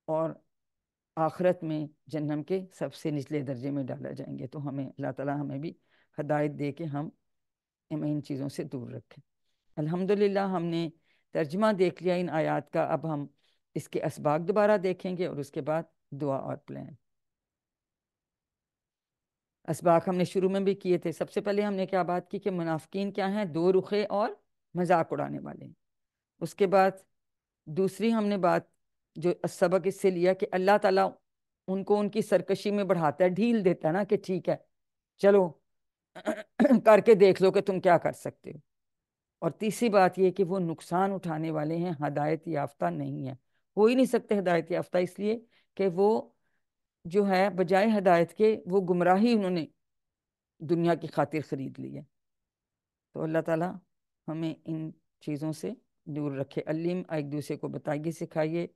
اور آخرت میں جہنم کے سب سے نچلے درجے میں ڈالا جائیں گے. تو ہمیں اللہ تعالیٰ ہمیں بھی ہدایت دے کے ہم ان چیزوں سے دور رکھیں. الحمدللہ ہم نے ترجمہ دیکھ لیا ان آیات کا. اب ہم اس کے اسباق دوبارہ دیکھیں گے، اور اس کے بعد دعا اور پلان. اسباق ہم نے شروع میں بھی کیے تھے. سب سے پہلے ہم نے کیا بات کی کہ منافقین کیا ہیں؟ دو رخے اور مذاق اڑانے والے ہیں. اس کے بعد دوسری ہم نے بات جو سبق اس سے لیا کہ اللہ تعالیٰ ان کو ان کی سرکشی میں بڑھاتا ہے، ڈھیل دیتا ہے نا، کہ ٹھیک ہے چلو کر کے دیکھ لو کہ تم کیا کر سکتے ہو. اور تیسری بات یہ کہ وہ نقصان اٹھانے والے ہیں، ہدایت یافتہ نہیں ہیں. ہو ہی نہیں سکتے ہدایت یافتہ، اس لیے کہ وہ جو ہے بجائے ہدایت کے وہ گمراہی انہوں نے دنیا کی خاطر خرید لی ہے. تو اللہ تعالیٰ ہمیں ان چیزوں سے دور رکھے. علم ایک دوسرے کو بتائیے، سکھائیے.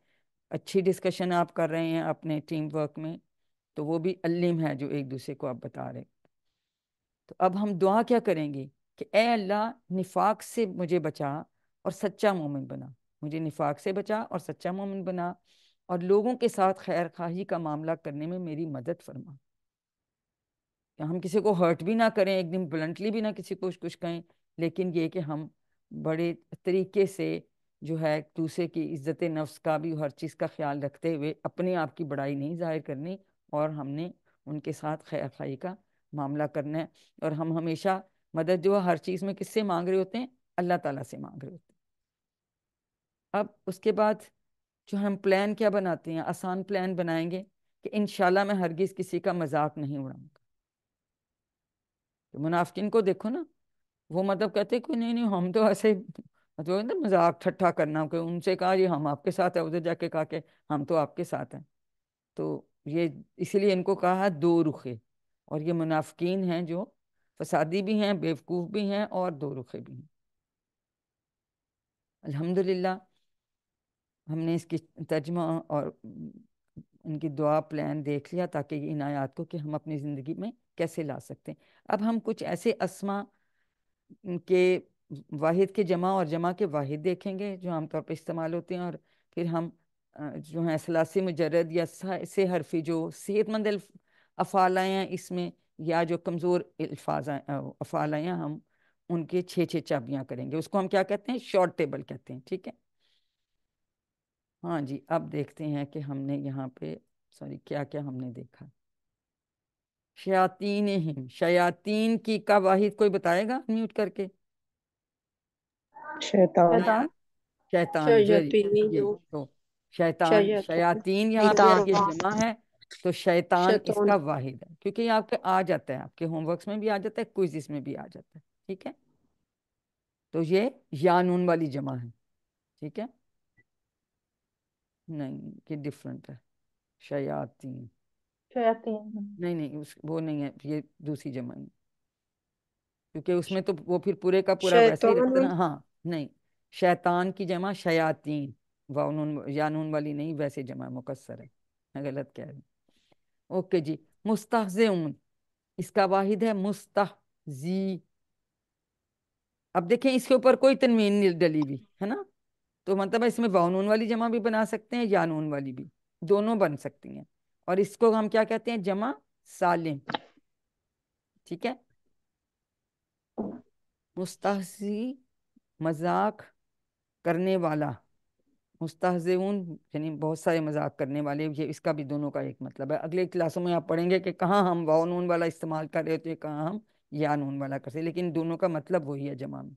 اچھی ڈسکشن آپ کر رہے ہیں اپنے ٹیم ورک میں، تو وہ بھی علم ہے جو ایک دوسرے کو آپ بتا رہے. تو اب ہم دعا کیا کریں گے کہ اے اللہ نفاق سے مجھے بچا اور سچا مومن بنا. مجھے نفاق سے بچا اور سچا مومن بنا، اور لوگوں کے ساتھ خیر خواہی کا معاملہ کرنے میں میری مدد فرما. کہ ہم کسی کو ہرٹ بھی نہ کریں، ایک دم بلنٹلی بھی نہ کسی کو کچھ کہیں، لیکن یہ کہ ہم بڑے طریقے سے جو ہے دوسرے کی عزت نفس کا بھی ہر چیز کا خیال رکھتے ہوئے اپنے آپ کی بڑائی نہیں ظاہر کرنی، اور ہم نے ان کے ساتھ خیر خواہی کا معاملہ کرنا ہے. اور ہم ہمیشہ مدد جو ہے ہر چیز میں کس سے مانگ رہے ہوتے ہیں؟ اللہ تعالیٰ سے مانگ رہے ہوتے ہیں. اب اس کے بعد جو ہم پلان کیا بناتے ہیں، آسان پلان بنائیں گے کہ انشاءاللہ میں ہرگز کسی کا مذاق نہیں اڑاؤں گا. تو منافقین کو دیکھو نا، وہ مطلب کہتے کہ نہیں نہیں ہم تو ایسے مطلب مذاق ٹھٹھا کرنا، کہ ان سے کہا یہ ہم آپ کے ساتھ ہیں، ادھر جا کے کہا کہ ہم تو آپ کے ساتھ ہیں. تو یہ اسی لیے ان کو کہا دو رخے. اور یہ منافقین ہیں جو فسادی بھی ہیں، بیوقوف بھی ہیں، اور دو رخے بھی ہیں. الحمدللہ ہم نے اس کی ترجمہ اور ان کی دعا پلان دیکھ لیا، تاکہ ان آیات کو کہ ہم اپنی زندگی میں کیسے لا سکتے ہیں. اب ہم کچھ ایسے اسما کے واحد کے جمع اور جمع کے واحد دیکھیں گے جو عام طور پہ استعمال ہوتے ہیں، اور پھر ہم جو ہیں ثلاثی مجرد یا سے حرفی جو صحت مند افعال آئے ہیں اس میں، یا جو کمزور الفاظ افعال آئے ہیں، ہم ان کے 6 چابیاں کریں گے. اس کو ہم کیا کہتے ہیں؟ شارٹ ٹیبل کہتے ہیں. ٹھیک ہے، ہاں جی. اب دیکھتے ہیں کہ ہم نے یہاں پہ کیا کیا ہم نے دیکھا. شیاطینہم، شیاطین کی کا واحد کوئی بتائے گا میوٹ کر کے؟ شیطان. شیطان. ویری شیاطین یہ تو شیطان، شیاطین شیاطین یہاں پہ شیطان. یہ جمع ہے، تو شیطان اس شیطان کا واحد ہے، کیونکہ یہ آپ کے آ جاتا ہے، آپ کے ہوم ورکس میں بھی آ جاتا ہے، کوئزز میں بھی آ جاتا ہے. ٹھیک ہے، تو یہ یا نون والی جمع ہے. ٹھیک ہے، نہیں یہ ڈفرنٹ ہے. شیاطین شیاطین. نہیں وہ نہیں ہے، یہ دوسری جمع ہے، کیونکہ اس میں تو وہ پھر پورے کا پورا ویسے ہی رکھتے شیطان نا. ہاں نہیں، شیطان کی جمع شیاطین، واو نون یا نون والی نہیں، ویسے جمع مکسر ہے، میں غلط کہہ رہی ہوں. اوکے جی. مستہزئون، اس کا واحد ہے مستہزی. اب دیکھیں اس کے اوپر کوئی تنوین نہیں ڈلی ہوئی ہے نا، تو مطلب اس میں واو نون والی جمع بھی بنا سکتے ہیں، یا نون والی بھی، دونوں بن سکتی ہیں. اور اس کو ہم کیا کہتے ہیں؟ جمع سالم. ٹھیک ہے، مستہزی مذاق کرنے والا، مستہزئون یعنی بہت سارے مذاق کرنے والے. یہ اس کا بھی دونوں کا ایک مطلب ہے. اگلے کلاسوں میں آپ پڑھیں گے کہ کہاں ہم واو نون والا استعمال کر رہے ہوتے ہیں، کہاں ہم یا نون والا کرتے ہیں، لیکن دونوں کا مطلب وہی ہے جمع میں.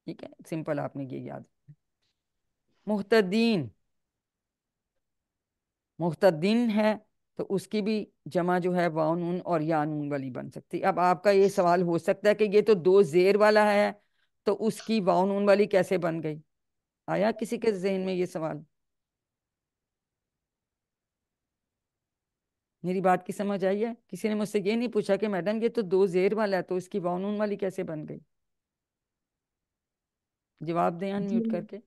ٹھیک ہے، سمپل آپ نے یہ یاد رکھنا. محتدین، محتدین ہے تو اس کی بھی جمع جو ہے واو نون اور یا نون والی بن سکتی. اب آپ کا یہ سوال ہو سکتا ہے کہ یہ تو دو زیر والا ہے، تو اس کی واو نون والی کیسے بن گئی؟ آیا کسی کے ذہن میں یہ سوال؟ میری بات کی سمجھ آئی ہے؟ کسی نے مجھ سے یہ نہیں پوچھا کہ میڈم یہ تو دو زیر والا ہے، تو اس کی واو نون والی کیسے بن گئی؟ جواب دیں ان میوٹ کر کے.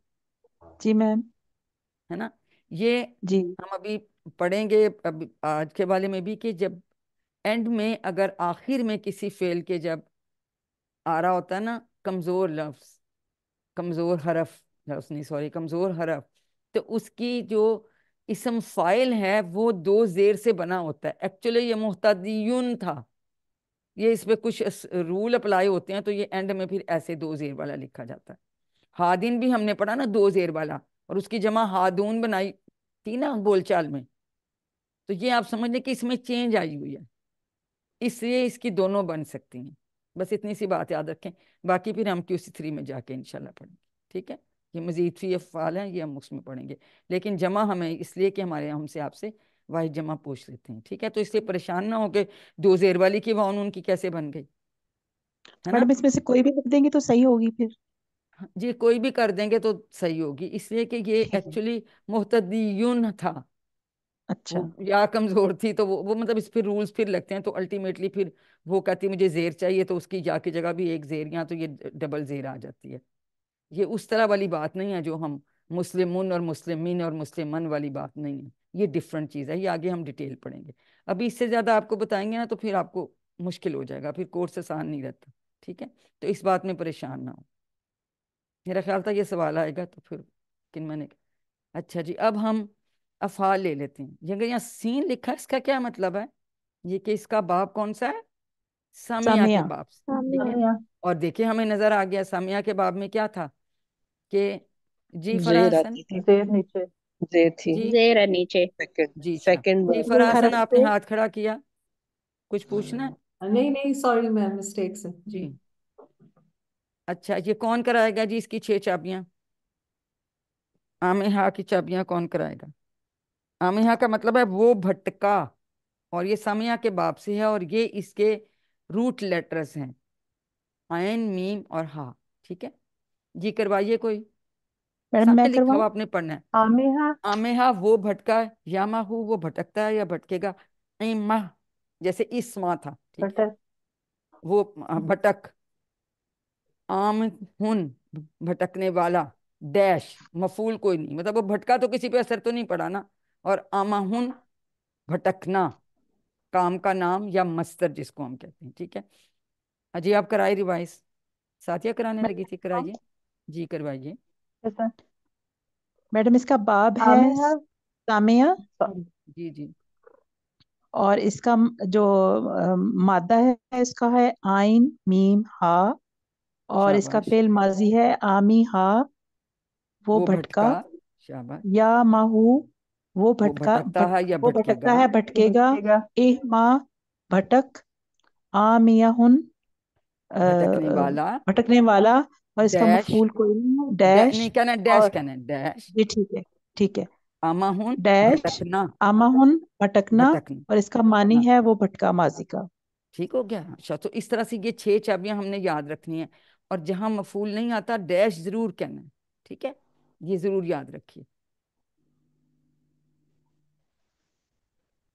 جی میم. ہے نا. یہ جی ہم ابھی پڑھیں گے اب آج کے والے میں بھی کہ جب اینڈ میں اگر آخر میں کسی فعل کے جب آ رہا ہوتا ہے نا کمزور لفظ، کمزور حرف، لفظ نہیں سوری کمزور حرف، تو اس کی جو اسم فائل ہے وہ دو زیر سے بنا ہوتا ہے. ایکچولی یہ محتدیون تھا، یہ اس پہ کچھ رول اپلائی ہوتے ہیں تو یہ اینڈ میں پھر ایسے دو زیر والا لکھا جاتا ہے. ہادین بھی ہم نے پڑھا نا دو زیر والا، اور اس کی جمع ہادون بنائی تھی نا بول چال میں. تو یہ آپ سمجھ لیں کہ اس میں چینج آئی ہوئی ہے، اس لیے اس کی دونوں بن سکتی ہیں. بس اتنی سی بات یاد رکھیں، باقی پھر ہم QC3 میں جا کے انشاءاللہ پڑھیں گے. ٹھیک ہے، یہ مزید فی افعال ہیں، یہ ہم اس میں پڑھیں گے. لیکن جمع ہمیں اس لیے کہ ہمارے ہم سے آپ سے واحد جمع پوچھ لیتے ہیں. ٹھیک ہے، تو اس لیے پریشان نہ ہو کہ دو زیر والی کی وان ان کی کیسے بن گئی، ہے نا. میڈم اس میں سے کوئی بھی لکھ دیں گے تو صحیح ہوگی پھر. جی کوئی بھی کر دیں گے تو صحیح ہوگی، اس لیے کہ یہ ایکچولی محتدیون تھا، اچھا. وہ یا کمزور تھی تو وہ مطلب اس پھر رولز پھر لگتے ہیں تو الٹیمیٹلی پھر وہ کہتی مجھے زیر چاہیے تو اس کی یا کی جگہ بھی ایک زیر، یا تو یہ ڈبل زیر آ جاتی ہے. یہ اس طرح والی بات نہیں ہے جو ہم مسلمون اور مسلمین اور مسلمن والی بات نہیں ہے، یہ ڈفرنٹ چیز ہے. یہ آگے ہم ڈیٹیل پڑھیں گے. ابھی اس سے زیادہ آپ کو بتائیں گے نا تو پھر آپ کو مشکل ہو جائے گا، پھر کورس آسان نہیں رہتا. ٹھیک ہے، تو اس بات میں پریشان نہ ہو. میرا خیال تھا یہ سوال آئے گا تو پھر کن میں نے. اچھا جی، اب ہم افعال لے لیتے ہیں. یہ یہاں سین لکھا ہے، اس کا کیا مطلب ہے؟ یہ کہ اس کا باب کون سا ہے؟ سامیہ کے سامعہ. باب سے. ٹھیک ہے، اور دیکھیں ہمیں نظر آ گیا سامیہ کے باب میں کیا تھا کہ جی فرح زیر حسن. آتی تھی، زیر نیچے. زیر تھی. جی زیر ہے نیچے. سیکنڈ جی اچھا سیکنڈ جی بار. فرح حسن حرف آپ نے سے. ہاتھ کھڑا کیا، کچھ پوچھنا ہے؟ نہیں نہیں سوری میم مسٹیک سے جی. جی اچھا، یہ کون کرائے گا جی اس کی 6 چابیاں؟ آمہا کی چابیاں کون کرائے گا؟ آمہا کا مطلب ہے وہ بھٹکا، اور یہ سامیہ کے باب سے ہے، اور یہ اس کے روٹ لیٹرز ہیں عین میم اور ہا. ٹھیک ہے جی، کروائیے کوئی. میڈم میں سامنے لکھا کرواؤں. ہوا آپ نے پڑھنا ہے. آمہا. آمہا وہ بھٹکا، یا ماہو وہ بھٹکتا ہے یا بھٹکے گا. ایمہ جیسے اس ماں تھا. ٹھیک ہے، بٹر. وہ بھٹک. عام ہن بھٹکنے والا، ڈیش مفعول کوئی نہیں، مطلب وہ بھٹکا تو کسی پہ اثر تو نہیں پڑا نا. اور آما ہن بھٹکنا، کام کا نام یا مصدر جس کو ہم کہتے ہیں. ٹھیک ہے، اجی آپ کرائے ریوائز، ساتھیہ کرانے میں لگی تھی، کرواؤں؟ کرائیے. جی کروائیے. میڈم اس کا باب ہے آمہا. سامعہ، جی جی اور اس کا جو مادہ ہے اس کا ہے آئین میم ہا، اور اس کا شاباش، فعل ماضی ہے آمی ہا وہ وہ بھٹکا. بھٹکا. شاباش، یا ماہو وہ وہ بھٹکا بھٹکتا ہے یا وہ بھٹکے بھٹکتا گا. ہے بھٹکے گا. اہ ماں بھٹک. آمیہن بھٹکنے والا، بھٹکنے والا، اور اس کا ڈیش، مفعول کوئی نہیں ہے ڈیش. نہیں کہنا ڈیش، اور کہنا ڈیش. جی ٹھیک ہے ٹھیک ہے. آما ہن ڈیش بھٹکنا، آمہن بھٹکنا، بھٹکنا. اور اس کا معنی ہے وہ بھٹکا ماضی کا. ٹھیک ہو گیا. اچھا، تو اس طرح سے یہ 6 چابیاں ہم نے یاد رکھنی ہیں، اور جہاں مفعول نہیں آتا ڈیش ضرور کہنا ہے. ٹھیک ہے، یہ ضرور یاد رکھیے.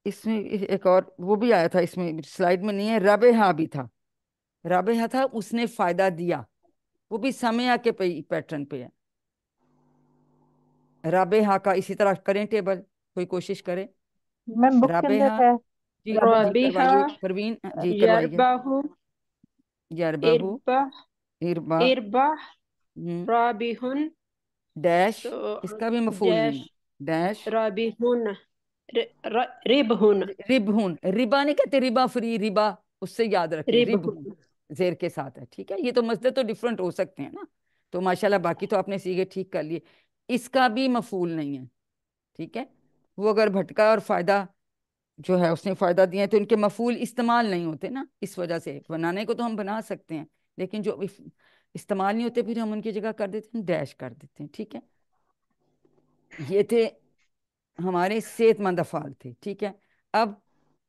اس میں ایک اور وہ بھی آیا تھا، اس میں سلائیڈ میں نہیں ہے، رابحہ بھی تھا. رابحہ تھا اس نے فائدہ دیا، وہ بھی سمیہ کے پیٹرن پہ ہے. رابحہ کا اسی طرح کریں ٹیبل، کوئی کوشش کرے. میم بک کے اندر رابحہ ہے. جی جی رابحہ، کروائیے پروین، جی کروائیے. یربح، یربہ، اربح، اربا، اربح، رابح. ڈیش، تو اس کا بھی مفعول نہیں ڈیش، ہے. ڈیش، رابحون، ربحون، ربہون. ربا نہیں کہتے ربا فری، ربا اس سے یاد رکھیں، ربہون ربحون. زیر کے ساتھ ہے. ٹھیک ہے، یہ تو مصدر تو ڈیفرنٹ ہو سکتے ہیں نا، تو ماشاءاللہ باقی تو آپ نے سیگے ٹھیک کر لیے. اس کا بھی مفعول نہیں ہے. ٹھیک ہے، وہ اگر بھٹکا اور فائدہ جو ہے اس نے فائدہ دیا ہے تو ان کے مفعول استعمال نہیں ہوتے نا، اس وجہ سے. بنانے کو تو ہم بنا سکتے ہیں لیکن جو استعمال نہیں ہوتے پھر ہم ان کی جگہ کر دیتے ہیں ڈیش کر دیتے ہیں. ٹھیک ہے، یہ تھے ہمارے صحت مند افعال تھے. ٹھیک ہے، اب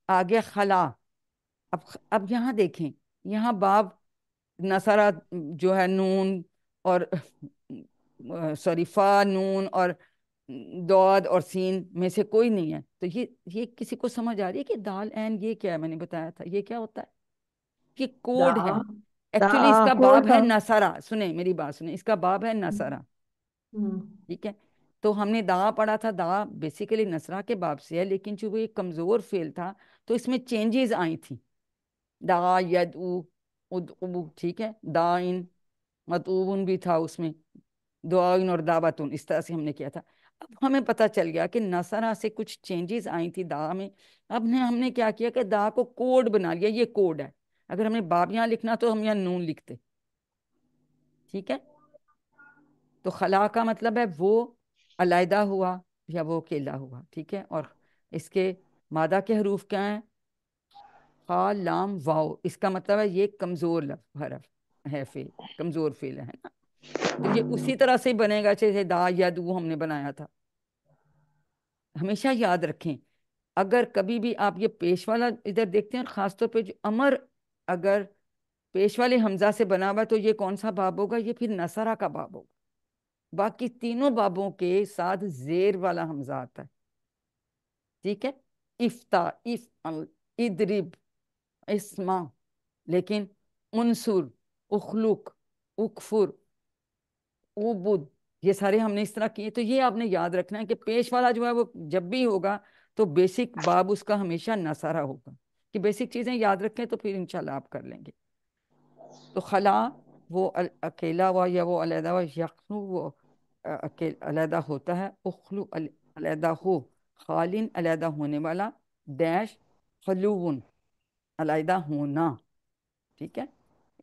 آگے خلا. اب یہاں دیکھیں، یہاں باب نصرہ جو ہے نون اور سوری فا نون اور دود اور سین میں سے کوئی نہیں ہے. تو یہ کسی کو سمجھ آ رہی ہے کہ دال این یہ کیا ہے؟ میں نے بتایا تھا یہ کیا ہوتا ہے، یہ کوڈ ہے. دا. ایکچولی اس کا داہو باب ہے دا نصرہ، سنیں میری بات سنیں، اس کا باب ہے نصرہ، ٹھیک ہے. تو ہم نے دا پڑھا تھا، دا بیسیکلی نصرہ کے باب سے ہے، لیکن چونکہ یہ کمزور فعل تھا تو اس میں چینجز آئی تھیں. دا یدعو ادعو، ٹھیک ہے، دائن مطعون بھی تھا اس میں، دعائن اور دعوتن، اس طرح سے ہم نے کیا تھا. اب ہمیں پتہ چل گیا کہ نصرہ سے کچھ چینجز آئی تھی دا میں. اب ہم نے کیا کیا کہ دا کو کوڈ بنا لیا، یہ کوڈ ہے. اگر ہمیں باب یہاں لکھنا تو ہم یہاں نون لکھتے، ٹھیک ہے. تو خلا کا مطلب ہے وہ علیحدہ ہوا یا وہ اکیلا ہوا، ٹھیک ہے. اور اس کے مادہ کے حروف کیا ہیں؟ خا لام واو. اس کا مطلب ہے یہ کمزور حرف ہے، فعل کمزور فعل ہے نا. تو یہ اسی طرح سے بنے گا جیسے دا یا دو ہم نے بنایا تھا. ہمیشہ یاد رکھیں اگر کبھی بھی آپ یہ پیش والا ادھر دیکھتے ہیں، خاص طور پہ جو امر اگر پیش والے حمزہ سے بنا ہوا تو یہ کون سا باب ہوگا؟ یہ پھر نصرہ کا باب ہوگا. باقی تینوں بابوں کے ساتھ زیر والا حمزہ آتا ہے، ٹھیک ہے. افتا، افعل، ادرب، اسما. لیکن انصر، اخلق، اکفر، عبد، یہ سارے ہم نے اس طرح کیے. تو یہ آپ نے یاد رکھنا ہے کہ پیش والا جو ہے وہ جب بھی ہوگا تو بیسک باب اس کا ہمیشہ نصرہ ہوگا. کہ بیسک چیزیں یاد رکھیں تو پھر انشاءاللہ آپ کر لیں گے. تو خلا وہ اکیلا ہوا یا وہ علیحدہ ہوا، یخلو وہ علیحدہ ہوتا ہے، اخلو علیحدہ ہو، خالن علیحدہ ہونے والا، ڈیش خلوون علیحدہ ہونا، ٹھیک ہے.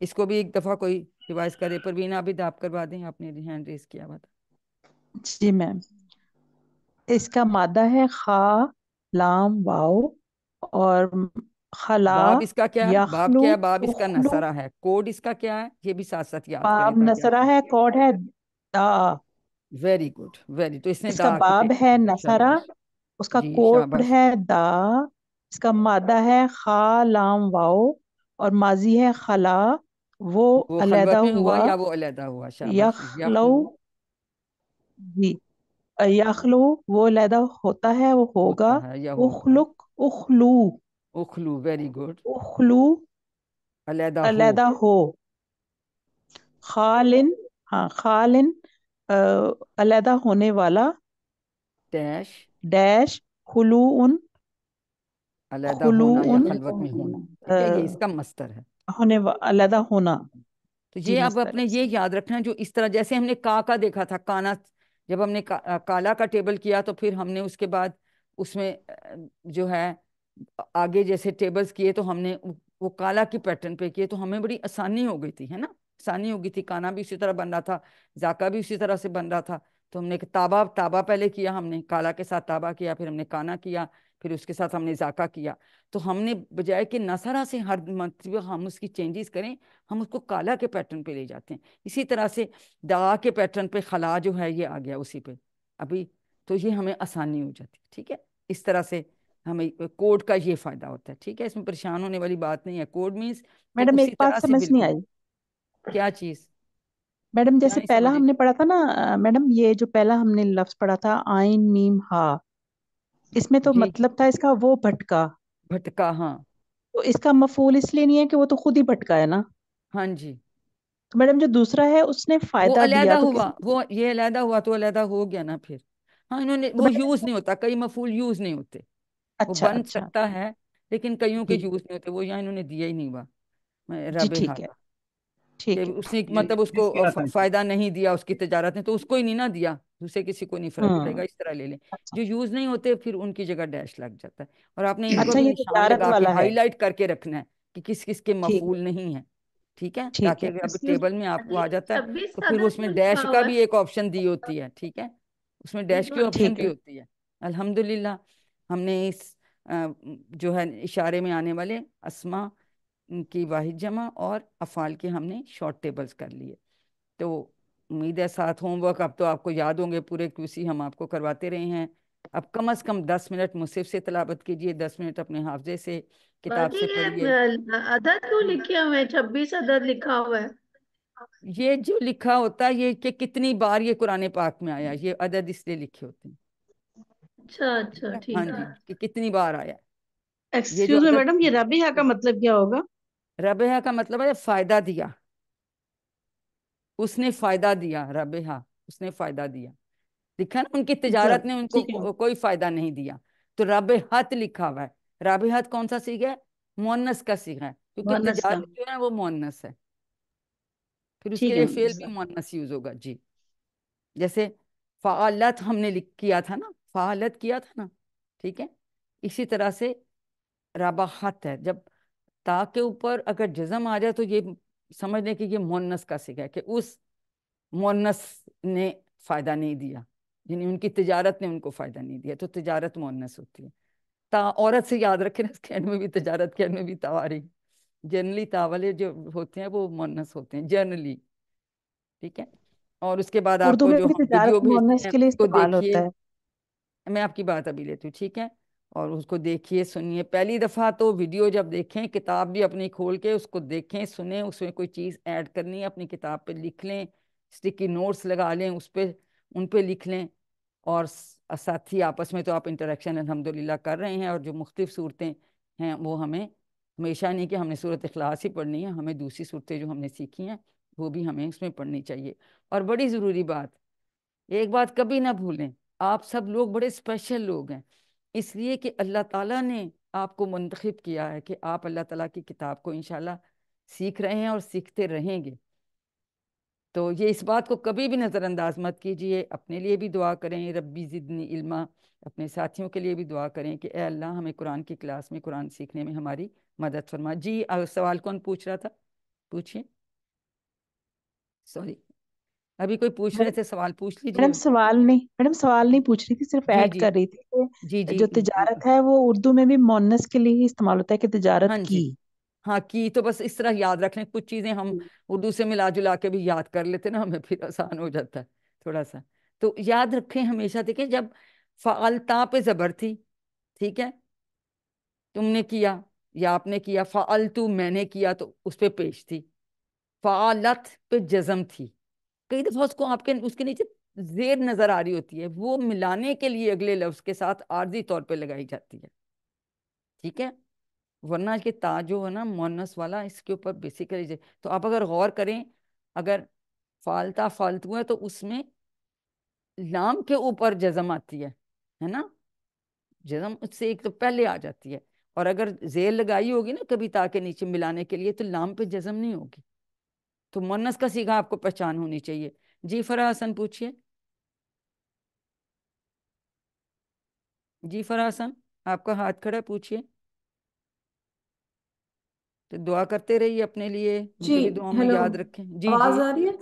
اس کو بھی ایک دفعہ کوئی ریوائز کرے. پروین آپ بھی آپ کروا دیں، آپ نے ہینڈ ریز کیا ہوا تھا. جی میم. اس کا مادہ ہے خا لام واو، اور خلا باب اس کا کیا ہے؟ باب یخلو کیا ہے؟ باب اس کا اخلو. نصرہ ہے. کوڈ اس کا کیا ہے؟ یہ بھی ساتھ ساتھ یاد کریں باب تاکہ آپ نصرہ کو. ہے، کوڈ ہے دا. Very good, very. تو اس نے اس دا کا باب ہے نصرہ، شاباش. اس کا جی کوڈ شاباش. ہے دا. اس کا مادہ ہے خا لام واو، اور ماضی ہے خلا، وہ وہ علیحدہ خلوت میں ہوا ہوا. یا وہ علیحدہ ہوا؟ شاباش. یخلو، جی یخلو وہ علیحدہ ہوتا ہے، وہ ہوگا. ہوتا ہے یا ہوگا. اخلق، اخلو، اخلو، ویری گڈ. اخلو علیحدہ ہو. علیحدہ ہو. خالن، ہاں خالن علیحدہ ہونے والا، ڈیش ڈیش خلوون، علیحدہ ہونا یا خلوون خلوت میں ہونا، ٹھیک ہے. یہ اس کا مصدر ہے. علیحدہ ہونا. تو جی یہ اب مستر اپنے یہ یاد رکھنا جو اس طرح جیسے ہم نے کا دیکھا تھا، کانا. جب ہم نے کالا کا ٹیبل کیا تو پھر ہم نے اس کے بعد اس میں جو ہے آگے جیسے ٹیبلز کیے تو ہم نے وہ کالا کی پیٹرن پہ کیے تو ہمیں بڑی آسانی ہو گئی تھی، ہے نا. آسانی ہو گئی تھی. کانا بھی اسی طرح بن رہا تھا، ذاکا بھی اسی طرح سے بن رہا تھا. تو ہم نے تابا پہلے کیا، ہم نے کالا کے ساتھ تابا کیا، پھر ہم نے کانا کیا، پھر اس کے ساتھ ہم نے ذاکا کیا. تو ہم نے بجائے کہ نصرہ سے ہر مرتبہ ہم اس کی چینجز کریں، ہم اس کو کالا کے پیٹرن پہ لے جاتے ہیں. اسی طرح سے دا کے پیٹرن پہ خلا جو ہے یہ آ گیا اسی پہ ابھی. تو یہ ہمیں آسانی ہو جاتی ہے، ٹھیک ہے. اس طرح سے ہمیں کوڈ کا یہ فائدہ ہوتا ہے، ٹھیک ہے. اس میں پریشان ہونے والی بات نہیں ہے. کوڈ مینس کہ میڈم ایک اسی بات طرح سے سمجھ نہیں بالکل. آئی. کیا چیز؟ میڈم کیا جیسے نہیں پہلا سمجھے؟ ہم نے پڑھا تھا نا، میڈم یہ جو پہلا ہم نے لفظ پڑھا تھا آئین میم ہا، اس میں تو جی مطلب تھا اس کا وہ بھٹکا. بھٹکا، ہاں. تو اس کا مفعول اس لیے نہیں ہے کہ وہ تو خود ہی بھٹکا ہے نا. ہاں جی. تو میڈم جو دوسرا ہے اس نے وہ فائدہ علیحدہ دیا تو ہوا، کس. وہ یہ علیحدہ ہوا تو علیحدہ ہو گیا نا پھر. ہاں انہوں نے تو وہ میڈم یوز نہیں ہوتا، کئی مفعول یوز نہیں ہوتے. وہ اچھا بن اچھا، سکتا ہے لیکن کئیوں کے جی یوز نہیں ہوتے. وہ یہاں انہوں نے دیا ہی نہیں ہوا جی رب ٹھیک ہے ہاتھ کہ ٹھیک ہے. اس نے یہ مطلب اس کو اس کیا تھا؟ فائدہ نہیں دیا اس کی تجارت نے، تو اس کو ہی نہیں نہ دیا، دوسرے کسی کو نہیں فرق پڑے گا. ہوں. اس طرح لے لیں. اچھا جو یوز نہیں ہوتے پھر ان کی جگہ ڈیش لگ جاتا ہے. اور آپ نے ان کو اچھا، بھی یہ نشان تجارت لگا کے والا ہے. ہائی لائٹ کر کے رکھنا ہے کہ کس کس کے ٹھیک مفعول نہیں ہے، ٹھیک ہے. ٹھیک ہے. تاکہ اب ایکسکیوز ٹیبل میں آپ کو جی آ جاتا ہے 26 تو پھر صدر اس میں کیوں ڈیش لکھا کا ہوا بھی ہے؟ ایک آپشن دی ہوتی ہے، ٹھیک ہے. اس میں ڈیش کی رضوان آپشن ٹھیک بھی ہے. ہوتی ہے. الحمدللہ ہم نے اس جو ہے اشارے میں آنے والے اسما کی واحد جمع اور افعال کے ہم نے شارٹ ٹیبلز کر لیے. تو امید ہے ساتھ ہوم ورک اب تو آپ کو یاد ہوں گے پورے، QC ہم آپ کو کرواتے رہے ہیں. اب کم از کم 10 منٹ مصحف سے تلاوت کیجئے، 10 منٹ اپنے حافظے سے کتاب باجی سے یہ پڑھیے. عدد کیوں جی. لکھے ہوئے ہیں؟ 26 عدد لکھا ہوا ہے. یہ جو لکھا ہوتا ہے یہ کہ کتنی بار یہ قرآن پاک میں آیا، یہ عدد اس لیے لکھے ہوتے ہیں. اچھا ٹھیک اچھا ہے؟ ہاں ٹھیک ہے. جی، کہ کتنی بار آیا. یہ جو ایکسکیوز میں عدد میڈم، یہ رابحہ کا مطلب کیا ہوگا؟ ربح کا مطلب ہے فائدہ دیا. اس نے فائدہ دیا، ربحا اس نے فائدہ دیا، لکھا نا ان کی اچھا تجارت نے ان ٹھیک ہے کو کوئی فائدہ نہیں دیا، تو ربحت لکھا ہوا ہے۔ ربحت کون سا صیغہ ہے؟ مؤنث کا صیغہ ہے، کیونکہ مؤنث کا، تجارت جو ہے وہ مؤنث ہے، پھر اس کے ٹھیک ہے لیے فعل بھی مؤنث یوز ہوگا جی۔ جیسے فعالت ہم نے کیا تھا نا، فعالت کیا تھا نا، ٹھیک ہے، اسی طرح سے ربحت ہے، جب تا کے اوپر اگر جزم آ جائے تو یہ سمجھ لیں کہ یہ مؤنث کا صیغہ ہے، کہ اس مؤنث نے فائدہ نہیں دیا، یعنی ان کی تجارت نے ان کو فائدہ نہیں دیا، تو تجارت مؤنث ہوتی ہے۔ تا عورت سے یاد رکھیں، اس کے اینڈ میں بھی تجارت کے اینڈ میں بھی تا آ رہی، جنرلی تا والے جو ہوتے ہیں وہ مؤنث ہوتے ہیں جنرلی، ٹھیک ہے۔ اور اس کے بعد آپ اردو کو میں جو بھی ہم ویڈیو تجارت بھیجتے مؤنث ہیں کے لیے اس کو استعمال دیکھیے، ہوتا ہے۔ میں آپ کی بات ابھی لیتی ہوں، ٹھیک ہے، اور اس کو دیکھیے سنیے، پہلی دفعہ تو ویڈیو جب دیکھیں، کتاب بھی اپنی کھول کے اس کو دیکھیں سنیں، اس میں کوئی چیز ایڈ کرنی ہے اپنی کتاب پہ لکھ لیں، اسٹکی نوٹس لگا لیں اس پہ، ان پہ لکھ لیں، اور ساتھی آپس میں تو آپ انٹریکشن الحمدللہ کر رہے ہیں، اور جو مختلف صورتیں ہیں وہ ہمیں ہمیشہ نہیں کہ ہم نے صورت اخلاص ہی پڑھنی ہے، ہمیں دوسری صورتیں جو ہم نے سیکھی ہیں وہ بھی ہمیں اس میں پڑھنی چاہیے۔ اور بڑی ضروری بات، ایک بات کبھی نہ بھولیں، آپ سب لوگ بڑے اسپیشل لوگ ہیں، اس لیے کہ اللہ تعالیٰ نے آپ کو منتخب کیا ہے کہ آپ اللہ تعالیٰ کی کتاب کو انشاءاللہ سیکھ رہے ہیں اور سیکھتے رہیں گے، تو یہ اس بات کو کبھی بھی نظر انداز مت کیجئے، اپنے لیے بھی دعا کریں ربی زدنی علما، اپنے ساتھیوں کے لیے بھی دعا کریں کہ اے اللہ ہمیں قرآن کی کلاس میں قرآن سیکھنے میں ہماری مدد فرما۔ جی سوال کون پوچھ رہا تھا؟ پوچھیں، سوری، ابھی کوئی پوچھ رہے تھے، سوال پوچھ لیجئے۔ میڈم سوال نہیں پوچھ رہی تھی، صرف جی ایڈ جی کر رہی تھی جی کہ جی جو تجارت ہے وہ اردو میں بھی مؤنث کے لیے ہی استعمال ہوتا ہے، کہ ہاں تجارت جی، کی۔ ہاں کی تو بس اس طرح یاد رکھ لیں، کچھ چیزیں ہم اردو سے ملا جلا کے بھی یاد کر لیتے نا، ہمیں پھر آسان ہو جاتا ہے تھوڑا سا، تو یاد رکھیں ہمیشہ، دیکھیں جب فعلتا پہ زبر تھی، ٹھیک ہے، تم نے کیا یا آپ نے کیا، فعلتو میں نے کیا تو اس پہ پیش تھی، فعلت پہ جزم تھی، کئی دفعہ اس کو آپ کے اس کے نیچے زیر نظر آ رہی ہوتی ہے، وہ ملانے کے لیے اگلے لفظ کے ساتھ عارضی طور پہ لگائی جاتی ہے، ٹھیک ہے، ورنہ کہ تا جو ہے نا مؤنث والا، اس کے اوپر بیسیکلی تو آپ اگر غور کریں، اگر فالتا فالتو ہے تو اس میں لام کے اوپر جزم آتی ہے نا، جزم اس سے ایک تو پہلے آ جاتی ہے، اور اگر زیر لگائی ہوگی نا کبھی تا کے نیچے ملانے کے لیے تو لام پہ جزم نہیں ہوگی، تو مؤنث کا صیغہ آپ کو پہچان ہونی چاہیے۔ جی فرح حسن پوچھئے، جی فرح حسن آپ کا ہاتھ کھڑا ہے، پوچھئے، تو دعا کرتے رہیے اپنے لیے، جی مجھے بھی دعاؤں میں ہیلو، یاد رکھیں۔ جی جی آواز آ رہی ہے؟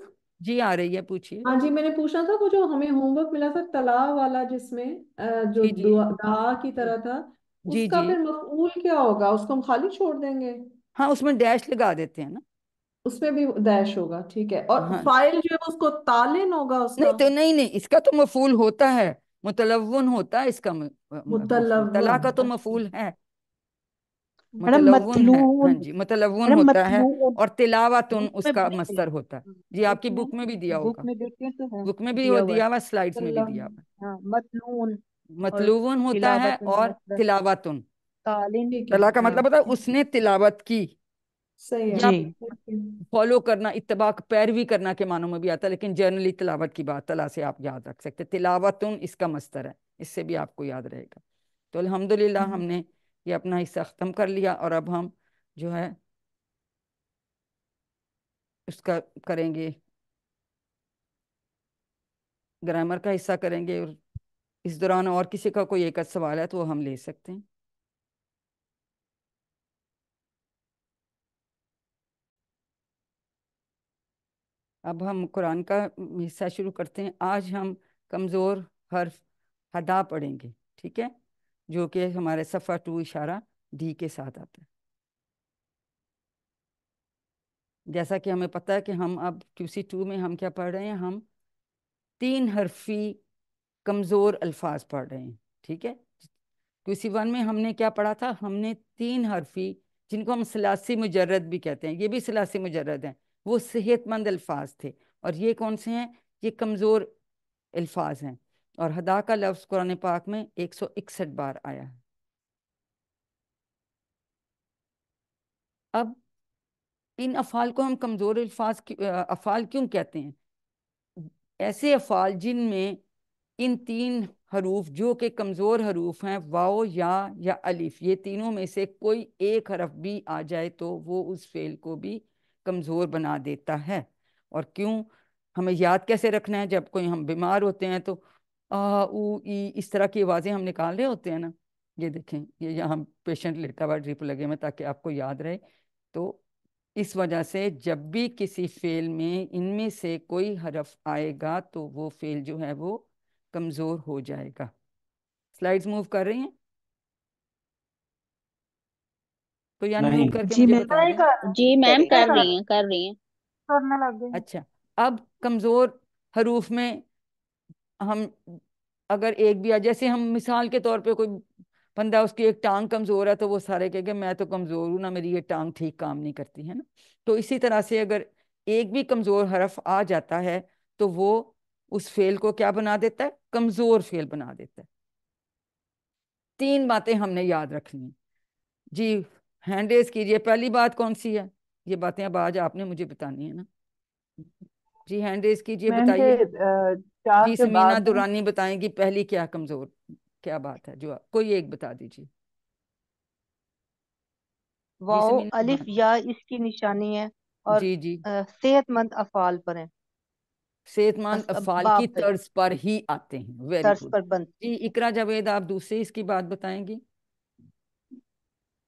جی آ رہی ہے، پوچھئے۔ ہاں جی، میں نے پوچھنا تھا وہ جو ہمیں ہوم ورک ملا تھا طلا والا، جس میں جو جی جی دعا کی جی طرح تھا، جی اس کا جی پھر مفعول کیا ہوگا؟ اس کو ہم خالی چھوڑ دیں گے؟ ہاں اس میں ڈیش لگا دیتے ہیں نا، اس میں بھی داش ہوگا، ٹھیک ہے، اور ہاں فائل جو ہے اس کو تالن ہوگا اس کا؟ نہیں تو نہیں، اس کا تو مفعول ہوتا ہے، متلون ہوتا ہے اس کا مفعول، طلا متلون، کا تو اچھا، مفعول ہے، میڈم متلون ہے، ہاں متلون، جی متلون میڈم ہوتا ہے، متلون اور تلاوتن بک اس میں کا بک میں مصدر ہوتا ہے۔ جی آپ بک کی میں بک میں بھی دیا بک ہوگا، میں دیکھیں تو ہے، بک میں بھی دیا ہوا ہے دیا ہوا، سلائیڈز میں بھی متلون، دیا ہوا ہے، ہاں متلون، اور متلون ہوتا ہے تلاوت اور مصدر تلاوتن، تعلیم، ٹھیک ہے، طلا کا ہاں مطلب ہوتا ہے اس نے تلاوت کی، صحیح ہے، یا جی اوکے، فالو کرنا، اتباع پیروی کرنا کے معنوں میں بھی آتا ہے، لیکن جنرلی تلاوت کی بات طلا سے آپ یاد رکھ سکتے، تلاوتن اس کا مصدر ہے، اس سے بھی آپ کو یاد رہے گا۔ تو الحمدللہ ہم نے یہ اپنا حصہ ختم کر لیا، اور اب ہم جو ہے اس کا کریں گے، گرامر کا حصہ کریں گے، اور اس دوران اور کسی کا کوئی ایک آدھ سوال ہے تو وہ ہم لے سکتے ہیں۔ اب ہم قرآن کا حصہ شروع کرتے ہیں۔ آج ہم کمزور حرف ہدا پڑھیں گے، ٹھیک ہے، جو کہ ہمارے صفحہ 2 اشارہ ڈی کے ساتھ آتا ہے۔ جیسا کہ ہمیں پتہ ہے کہ ہم اب QC2 میں ہم کیا پڑھ رہے ہیں، ہم 3 حرفی کمزور الفاظ پڑھ رہے ہیں، ٹھیک ہے۔ QC1 میں ہم نے کیا پڑھا تھا، ہم نے 3 حرفی جن کو ہم ثلاثی مجرد بھی کہتے ہیں، یہ بھی ثلاثی مجرد ہیں، وہ صحت مند الفاظ تھے، اور یہ کون سے ہیں، یہ کمزور الفاظ ہیں، اور ہدا کا لفظ قرآن پاک میں 161 بار آیا ہے۔ اب ان افعال کو ہم کمزور افعال کیوں کہتے ہیں؟ ایسے افعال جن میں ان تین حروف جو کہ کمزور حروف ہیں، واو، یا الف، یہ تینوں میں سے کوئی ایک حرف بھی آ جائے تو وہ اس فعل کو بھی کمزور بنا دیتا ہے۔ اور کیوں؟ ہمیں یاد کیسے رکھنا ہے؟ جب کوئی ہم بیمار ہوتے ہیں تو آ او ای اس طرح کی آوازیں ہم نکال رہے ہوتے ہیں نا، یہ دیکھیں یہ یہاں پیشنٹ لیٹا ہوا ڈرپ لگے میں تاکہ آپ کو یاد رہے۔ تو اس وجہ سے جب بھی کسی فعل میں ان میں سے کوئی حرف آئے گا تو وہ فعل جو ہے وہ کمزور ہو جائے گا۔ سلائیڈز موو کر رہی ہیں؟ تو یا نہیں میوٹ کر کے جی مجھے میں بتا دیں۔ جی میم کر رہی ہیں، کر رہی ہیں۔ کرنے لگ گئے۔ اچھا، اب کمزور حروف میں ہم اگر ایک بھی جیسے ہم مثال کے طور پہ کوئی بندہ اس کی ایک ٹانگ کمزور ہے تو وہ سارے کہے کہ میں تو کمزور ہوں نا، میری یہ ٹانگ ٹھیک کام نہیں کرتی ہے نا۔ تو اسی طرح سے اگر ایک بھی کمزور حرف آ جاتا ہے تو وہ اس فعل کو کیا بنا دیتا ہے؟ کمزور فعل بنا دیتا ہے۔ تین باتیں ہم نے یاد رکھنی ہیں جی۔ ہینڈ ریز کیجئے، پہلی بات کون سی ہے؟ یہ باتیں اب آج آپ نے مجھے بتانی ہے نا جی۔ ہینڈ ریز کیجئے، میم بتائیے چار جی۔ کے سمینہ بعد میں دورانی بتائیں گی پہلی کیا کمزور کیا بات ہے، جو کوئی ایک بتا دیجیے جی۔ واو سمینہ الف دورانی، یا اس کی نشانی ہے، اور جی جی۔ صحت مند افعال پر ہیں، صحت مند افعال کی باب پہ طرز پر ہی آتے ہیں، ویری طرز گڈ پر بند۔ جی۔ اقرا جاوید آپ دوسری اس کی بات بتائیں گی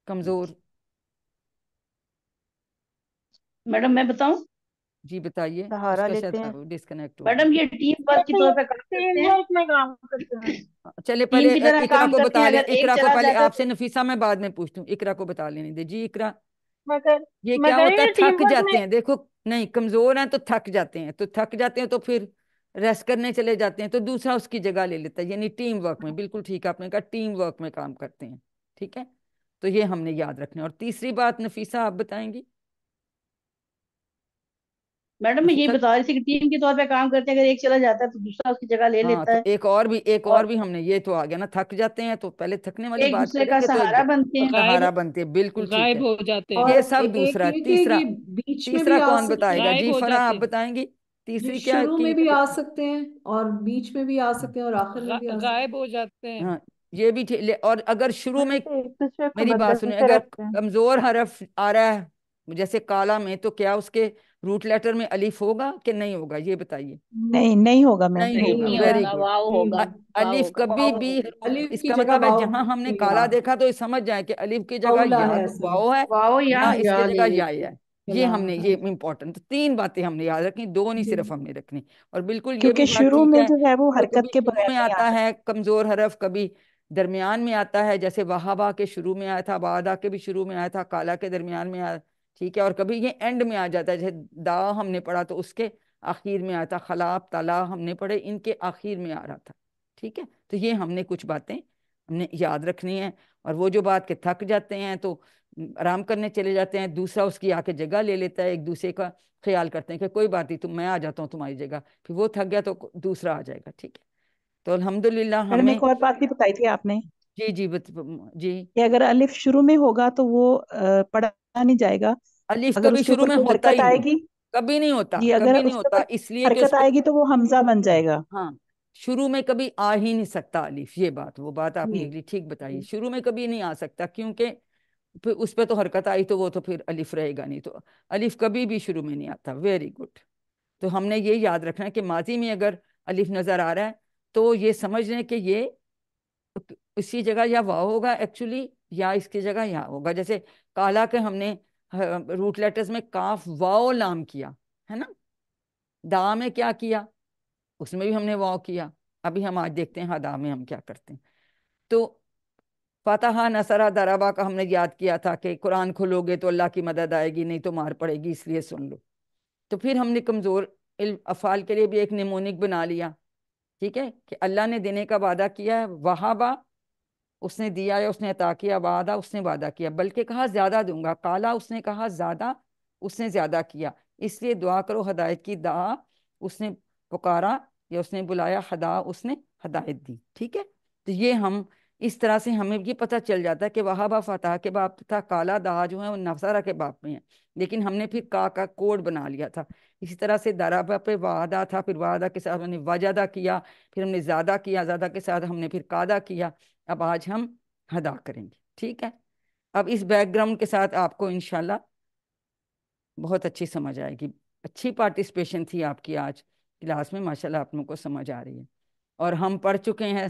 کمزور؟ میڈم میں بتاؤں؟ جی بتائیے، اس سہارا کا لیتے ہیں۔ شاید ڈسکنیکٹ ہو گیا۔ میڈم یہ ٹیم ورک کی طور پہ کام کرتے ٹیم ہیں، ورک میں کام کرتے ہیں۔ چلے ٹیم پہلے کی طرح اقرا کام کو کرتے بتا ہیں، لیں، اگر ایک اقرا کو چلا پہلے جاتا ہے آپ سے نفیسہ میں بعد میں پوچھتی ہوں، اقرا کو بتا لینے دے جی۔ اقرا میں یہ میں کیا کہہ ہوتا رہی ہے؟ ہوں ٹیم تھک ورک جاتے میں۔ ہیں، دیکھو نہیں کمزور ہیں تو تھک جاتے ہیں، تو تھک جاتے ہیں تو پھر ریسٹ کرنے چلے جاتے ہیں تو دوسرا اس کی جگہ لے لیتا ہے، یعنی ٹیم ورک میں۔ بالکل ٹھیک آپ نے کہا، ٹیم ورک میں کام کرتے ہیں، ٹھیک ہے۔ تو یہ ہم نے یاد رکھنا ہے۔ اور تیسری بات نفیسہ آپ بتائیں گی میڈم میں یہ نفیسہ؟ بتا رہی تھی کہ ٹیم کے طور پہ کام کرتے ہیں، اگر ایک چلا جاتا ہے تو دوسرا اس کی جگہ لے ہاں، لیتا تو ہے، ایک اور بھی اور ہم نے، یہ تو آ گیا نا، تھک جاتے ہیں تو پہلے تھکنے والی ایک بات دوسرے کریں کا گے تو سہارا بنتے ہیں۔ غائب سہارا بنتے ہیں، بالکل ٹھیک غائب ہے۔ ہو جاتے ہیں۔ اور یہ سب ایک دوسرا ہے۔ یہ کہ تیسرا یہ بیچ میں تیسرا بھی آ کون سکتے بتائے ہیں، گا غائب جی؟ ہو فرح آپ جاتے ہیں، بتائیں گی یہ تیسری کیا شروع میں کی؟ بھی آ سکتے ہیں اور بیچ میں بھی آ سکتے ہیں اور آخر میں بھی آ سکتے ہیں۔ غائب ہو جاتے ہیں۔ ہاں یہ بھی اور اگر شروع میں، ایک دوسرے کو میری بات سنیں، بدلتے اگر رہتے ہیں۔ کمزور حرف آ رہا ہے جیسے کالا میں، تو کیا اس کے روٹ لیٹر میں الف ہوگا کہ نہیں ہوگا؟ یہ بتائیے۔ نہیں ہوگا میم۔ نہیں نہیں ہوگا، نہیں ہوگا، ویری ہوگا، گڈ۔ واؤ نہیں ہوگا، ہوگا۔ واؤ الف ہوگا۔ کبھی واؤ بھی، ہوگا، الف اس کی کا جگہ مطلب ہے واؤ جہاں ہم نے ہوگا، کالا دیکھا تو یہ سمجھ جائیں کہ الف کی جگہ اولا یا ہے تو صحیح، واؤ ہے واؤ یا اس یا کی لے جگہ یا لیتے ہے۔ ہیں۔ یہ اولا ہم نے، ہے یہ امپورٹنٹ تین باتیں ہم نے یاد رکھنی، دو نہیں جی۔ صرف ہم نے رکھنی۔ اور بالکل یہ بھی کیونکہ بات شروع ٹھیک میں ہے جو ہے وہ کہ کبھی حرکت کے شروع بغیر میں نہیں آ آتا سکتا۔ ہے کمزور حرف، کبھی درمیان میں آتا ہے، جیسے وہابا کے شروع میں آیا تھا، بادہ کے بھی شروع میں آیا تھا، کالا کے درمیان میں آیا، ٹھیک ہے۔ اور کبھی یہ اینڈ میں آ جاتا ہے، جیسے دا ہم نے پڑھا تو اس کے آخر میں آیا تھا، خلاب تالا ہم نے پڑھے ان کے آخر میں آ رہا تھا، ٹھیک ہے۔ تو یہ ہم نے کچھ باتیں ہم نے یاد رکھنی ہیں۔ اور وہ جو بات کہ تھک جاتے ہیں تو آرام کرنے چلے جاتے ہیں، دوسرا اس کی آ کے جگہ لے لیتا ہے، ایک دوسرے کا خیال کرتے ہیں کہ کوئی بات نہیں، میں آ جاتا ہوں تمہاری جگہ، پھر وہ تھک گیا تو دوسرا آ جائے گا، ٹھیک ہے۔ تو الحمدللہ میڈم ہمیں، ایک اور بات بھی بتائی تھی آپ نے جی جی جی۔ کہ اگر الف شروع میں ہوگا تو وہ پڑھا نہیں جائے گا، الف اگر کبھی اس کے شروع اوپر میں کوئی ہوتا حرکت ہی آئے نہیں، گی، کبھی نہیں ہوتا، جی اگر کبھی نہیں اس کے ہوتا، اوپر اس لیے کہ اس حرکت پہ، آئے گی تو وہ حمزہ بن جائے گا۔ ہاں شروع میں کبھی آ ہی نہیں سکتا الف، یہ بات، وہ بات آپ جی نے ٹھیک بتائی، جی۔ شروع میں کبھی نہیں آ سکتا، کیونکہ پھر اس پہ تو حرکت آئی تو وہ تو پھر الف رہے گا نہیں، تو الف کبھی بھی شروع میں نہیں آتا، ویری گڈ۔ تو ہم نے یہ یاد رکھنا ہے کہ ماضی میں اگر الف نظر آ رہا ہے تو یہ سمجھ لیں کہ یہ اسی جگہ یا واو ہوگا ایکچولی، یا اس کی جگہ یا ہوگا۔ جیسے کالا کے ہم نے روٹ لیٹرز میں کاف واو لام کیا ہے نا، دا میں کیا کیا، اس میں بھی ہم نے واو کیا۔ ابھی ہم آج دیکھتے ہیں ہدا میں ہم کیا کرتے ہیں۔ تو فاتحہ نصرہ دربا کا ہم نے یاد کیا تھا کہ قرآن کھولو گے تو اللہ کی مدد آئے گی، نہیں تو مار پڑے گی، اس لیے سن لو۔ تو پھر ہم نے کمزور افعال کے لیے بھی ایک نیمونک بنا لیا، ٹھیک ہے، کہ اللہ نے دینے کا وعدہ کیا ہے، وہابا اس نے دیا ہے، اس نے عطا کیا، وعدہ اس نے وعدہ کیا، بلکہ کہا زیادہ دوں گا، کالا اس نے کہا زیادہ، اس نے زیادہ کیا، اس لیے دعا کرو ہدایت کی، دعا اس نے پکارا یا اس نے بلایا، ہدا اس نے ہدایت دی، ٹھیک ہے۔ تو یہ ہم اس طرح سے ہمیں یہ پتہ چل جاتا ہے کہ وہابہ فتح کے باپ تھا، کالا دہا جو ہے وہ نفسارہ کے باپ میں ہے، لیکن ہم نے پھر کا کوڈ بنا لیا تھا۔ اسی طرح سے درابہ پہ وعدہ تھا، پھر وعدہ کے ساتھ ہم نے وجدہ کیا، پھر ہم نے زیادہ کیا، زیادہ کے ساتھ ہم نے پھر قادہ کیا۔ اب آج ہم ہدا کریں گے، ٹھیک ہے؟ اب اس بیک گراؤنڈ کے ساتھ آپ کو انشاءاللہ بہت اچھی سمجھ آئے گی۔ اچھی پارٹیسپیشن تھی آپ کی آج کلاس میں، ماشاءاللہ آپ لوگوں کو سمجھ آ رہی ہے۔ اور ہم پڑھ چکے ہیں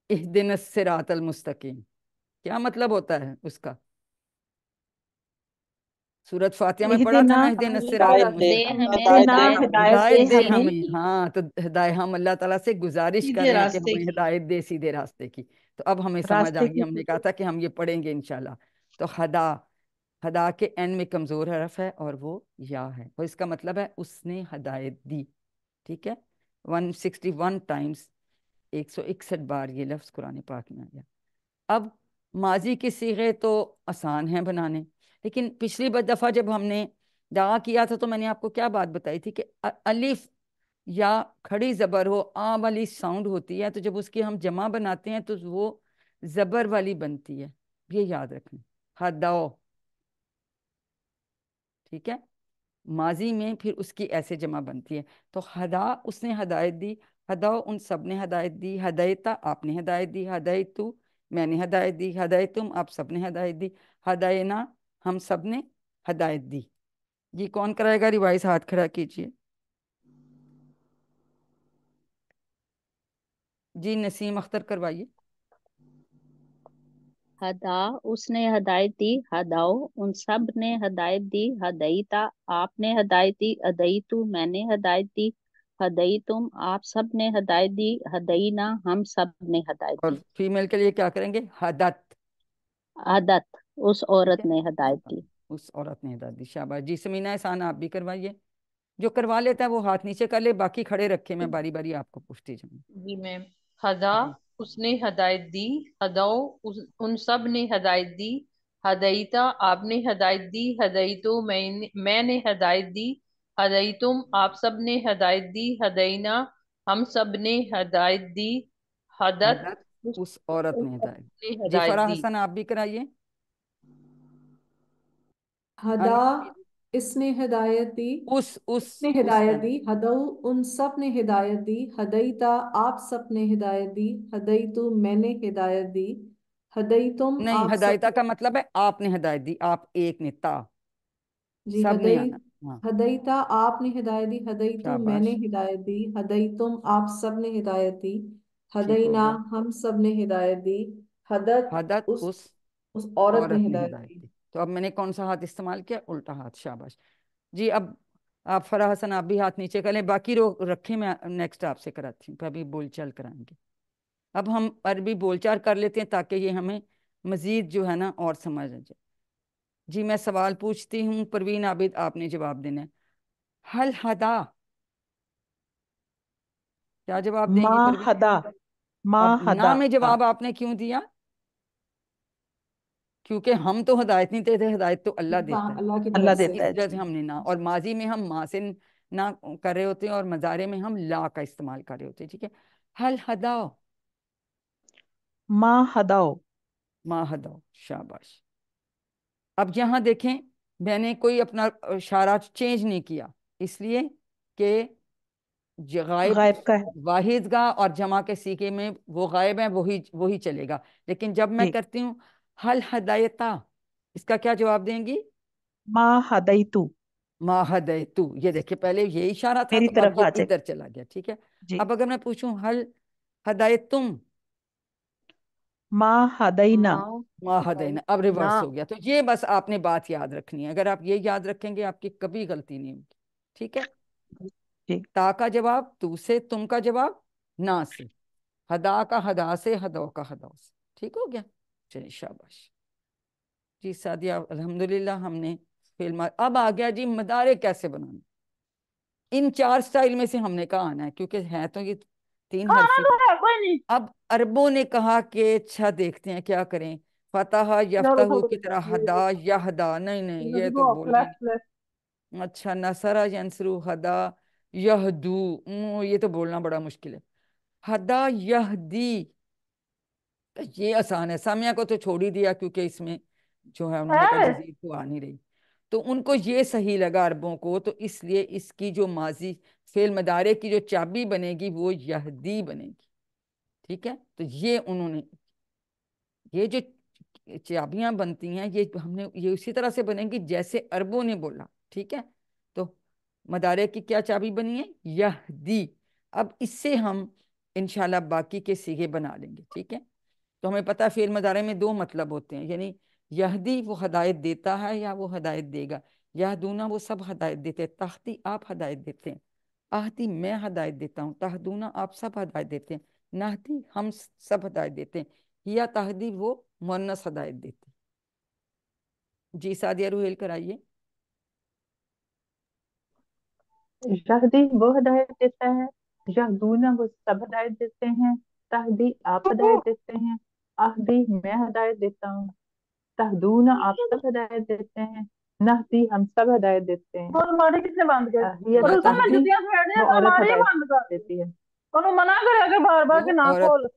اہدنا الصراط المستقیم، کیا مطلب ہوتا ہے اس کا؟ سورۃ فاتحہ میں پڑھا تھا اہدنا نا، اہدنا الصراط ہدایت دے، دے المستقیم، ہمیں ہدایت اہدنا دے ہدایت ہمیں، ہدایت ہدایت دے دے ہمیں ہمیں۔ ہاں تو ہدایت، ہم اللہ تعالیٰ سے گزارش کر سیدھے رہے ہیں کہ راستے ہمیں کی۔ ہدایت دے سیدھے راستے کی۔ تو اب ہمیں سمجھ آ راستے گئی، کی ہم نے کہا تھا کہ ہم یہ پڑھیں گے انشاءاللہ۔ تو ہدا کے این میں کمزور حرف ہے اور وہ یا ہے، اور اس کا مطلب ہے اس نے ہدایت دی، ٹھیک ہے؟ 161 ٹائمز، 161 بار یہ لفظ قرآن پاک میں آیا۔ اب ماضی کے صیغے تو آسان ہیں بنانے، لیکن پچھلی دفعہ جب ہم نے دعا کیا تھا تو میں نے آپ کو کیا بات بتائی تھی کہ الف یا کھڑی زبر ہو آ والی ساؤنڈ ہوتی ہے، تو جب اس کی ہم جمع بناتے ہیں تو وہ زبر والی بنتی ہے، یہ یاد رکھیں، ہداؤ، ٹھیک ہے؟ ماضی میں پھر اس کی ایسے جمع بنتی ہے۔ تو ہدا، اس نے ہدایت دی، ہداؤ ان سب نے ہدایت دی، ہدایتا آپ نے ہدایت دی، ہدایتو میں نے ہدایت دی، ہدایتم آپ سب نے ہدایت دی، ہداینا ہم سب نے ہدایت دی۔ جی کون کرائے گا ریوائز؟ ہاتھ کھڑا کیجئے۔ جی نسیم اختر کروائیے۔ ہدا اس نے ہدایت دی، ہداؤ ان سب نے ہدایت دی، ہدایتا آپ نے ہدایت دی، ہدایتو میں نے ہدایت دی، ہدایتم آپ سب نے ہدایت دی، ہداینا ہم سب نے ہدایت اور دی۔ فیمیل کے لیے کیا کریں گے؟ ہدت، عادت اس ٹھیک عورت ہے؟ نے ہدایت دی۔ اس عورت نے ہدایت دی، شاباش جی۔ سمینہ احسان آپ بھی کروائیے، جو کروا لیتا ہے وہ ہاتھ نیچے کر لے، باقی کھڑے رکھے، میں باری باری آپ کو پوچھتی جاؤں جی میم، ہدا جی۔ اس نے ہدایت دی، ہداؤ ان سب نے ہدایت دی، ہدایتا آپ نے ہدایت دی، ہدایتو میں نے ہدایت دی، ہدایتم آپ سب نے ہدایت دی، ہداینا ہم سب نے ہدایت دی، ہدت ہدت اس اس عورت اس نے ہدایت۔ نے جی ہدایت فرح دی۔ حسن آپ بھی کرائیے۔ ہدا اس نے ہدایت دی، اس نے اس ہدایت کہنا، دی، ہدو ان سب نے ہدایت دی، ہدیتا آپ سب نے ہدایت دی، ہدیتو میں نے ہدایت دی، ہدیتم نہیں، آپ سب ہدایتہ کا مطلب ہے آپ نے ہدایت دی، آپ ایک نے، تا جی سب نے آنا، ہاں ہدیتا آپ نے ہدایت دی، ہدیتو میں نے شاباش، ہدایت دی، ہدیتم آپ سب نے ہدایت دی، ٹھیک ہو ہدینا گیا۔ ہم سب نے ہدایت دی، ہدت حدت اس اس اس عورت نے عورت نے ہدایت ہدایت دی۔ دی۔ تو اب میں نے کون سا ہاتھ استعمال کیا؟ الٹا ہاتھ، شاباش جی۔ اب آپ فرح حسن آپ بھی ہاتھ نیچے کر لیں، باقی رکھیں، میں نیکسٹ آپ سے کراتی ہوں، ابھی بول چال کرائیں گے۔ اب ہم عربی بول چال کر لیتے ہیں تاکہ یہ ہمیں مزید جو ہے نا اور سمجھ آ جائے۔ جی میں سوال پوچھتی ہوں، پروین عابد آپ نے جواب دینا ہے۔ حل ہدا، کیا جواب دیں ما گی پروین؟ ہدا، ما اب نہ ہدا، میں جواب آپ نے کیوں دیا؟ کیونکہ ہم تو ہدایت نہیں دیتے، ہدایت تو اللہ دیتا ہے، اللہ کی اللہ طرف سے۔ دیتا اس ہے وجہ سے جی۔ ہم نے نہ، اور ماضی میں ہم ما سے نہ کر رہے ہوتے ہیں، اور مضارع میں ہم لا کا استعمال کر رہے ہوتے ہیں، ٹھیک ہے؟ حل ہدا، ما ہداؤ، ما ہدا، شاباش۔ اب یہاں دیکھیں، میں نے کوئی اپنا اشارہ چینج نہیں کیا، اس لیے کہ غائب غائب کا ہے واحد گاہ اور جمع کے سیغے میں وہ غائب ہیں، وہی چلے گا۔ لیکن جب میں جی۔ کرتی ہوں حل ہدایتا، اس کا کیا جواب دیں گی؟ ما ہدیتو، ما ہدیتو، یہ دیکھیں پہلے یہ اشارہ تھا میری تو اب طرف یہ آ جائے، ادھر چلا گیا، ٹھیک ہے؟ جی۔ اب اگر میں پوچھوں حل ہدایتم، ما ہدینا، ما ہدینا، اب ریورس ہو گیا۔ تو یہ بس آپ نے بات یاد رکھنی ہے، اگر آپ یہ یاد رکھیں گے آپ کی کبھی غلطی نہیں ہوگی، ٹھیک ہے؟ جی۔ تا کا جواب تو سے، تم کا جواب نا سے، ہدا کا ہدا سے، ہدو کا ہدو سے، ٹھیک ہو گیا؟ چلیے شاباش جی سعدیہ، الحمدللہ ہم نے فعل اب آ گیا جی مدارے کیسے بنانا۔ ان 4 سٹائل میں سے ہم نے کہا آنا ہے، کیونکہ ہے تو یہ 3 کھانا حرفی۔ تو ہے کوئی نہیں۔ اب عربوں نے کہا کہ اچھا دیکھتے ہیں کیا کریں، فتح یفتح کی طرح ہدا یہدا، نہیں یہ تو بولنا ہی، اچھا نصرہ ینصرو، ہدا یہدو، یہ تو بولنا بڑا مشکل ہے، ہدا یہدی، تو یہ آسان ہے، سامیہ کو تو چھوڑ ہی دیا کیونکہ اس میں جو ہے انہوں نے کہا جزید تو آ نہیں رہی، تو ان کو یہ صحیح لگا عربوں کو، تو اس لیے اس کی جو ماضی فعل مضارع کی جو چابی بنے گی وہ یہدی بنے گی، ٹھیک ہے؟ تو یہ انہوں نے یہ جو چابیاں بنتی ہیں یہ ہم نے یہ اسی طرح سے بنیں گی جیسے عربوں نے بولا، ٹھیک ہے؟ تو مضارع کی کیا چابی بنی ہے؟ یہدی۔ اب اس سے ہم انشاءاللہ باقی کے صیغے بنا لیں گے، ٹھیک ہے؟ تو ہمیں پتہ فعل مضارع میں دو مطلب ہوتے ہیں، یعنی یہدی وہ ہدایت دیتا ہے یا وہ ہدایت دے گا، یہدونا وہ سب ہدایت دیتے ہیں، تہدی آپ ہدایت دیتے ہیں، آہدی میں ہدایت دیتا ہوں، تہدونا آپ سب ہدایت دیتے ہیں، نہدی ہم سب ہدایت دیتے ہیں، یا تہدی وہ مؤنث ہدایت دیتے ہیں۔ جی سعدیہ روحیل کرائیے۔ یہدی وہ ہدایت دیتا ہے، یہدونا وہ سب ہدایت دیتے ہیں، تہدی آپ ہدایت دیتے ہیں، آہدی میں ہدایت دیتا ہوں، تہدونا آپ سب ہدایت دیتے ہیں، نہدی ہم سب ہدایت دیتے ہیں۔ اور ہمارے کس نے بند کر یہ یا اور میں تہدی جتیاں پھیڑ دیا وہ تو عورت ہمارے ہی ہدایت بند کر دیتی ہے۔ انہوں منع کرے کہ بار بار وہ کہ نہ عورت، کھول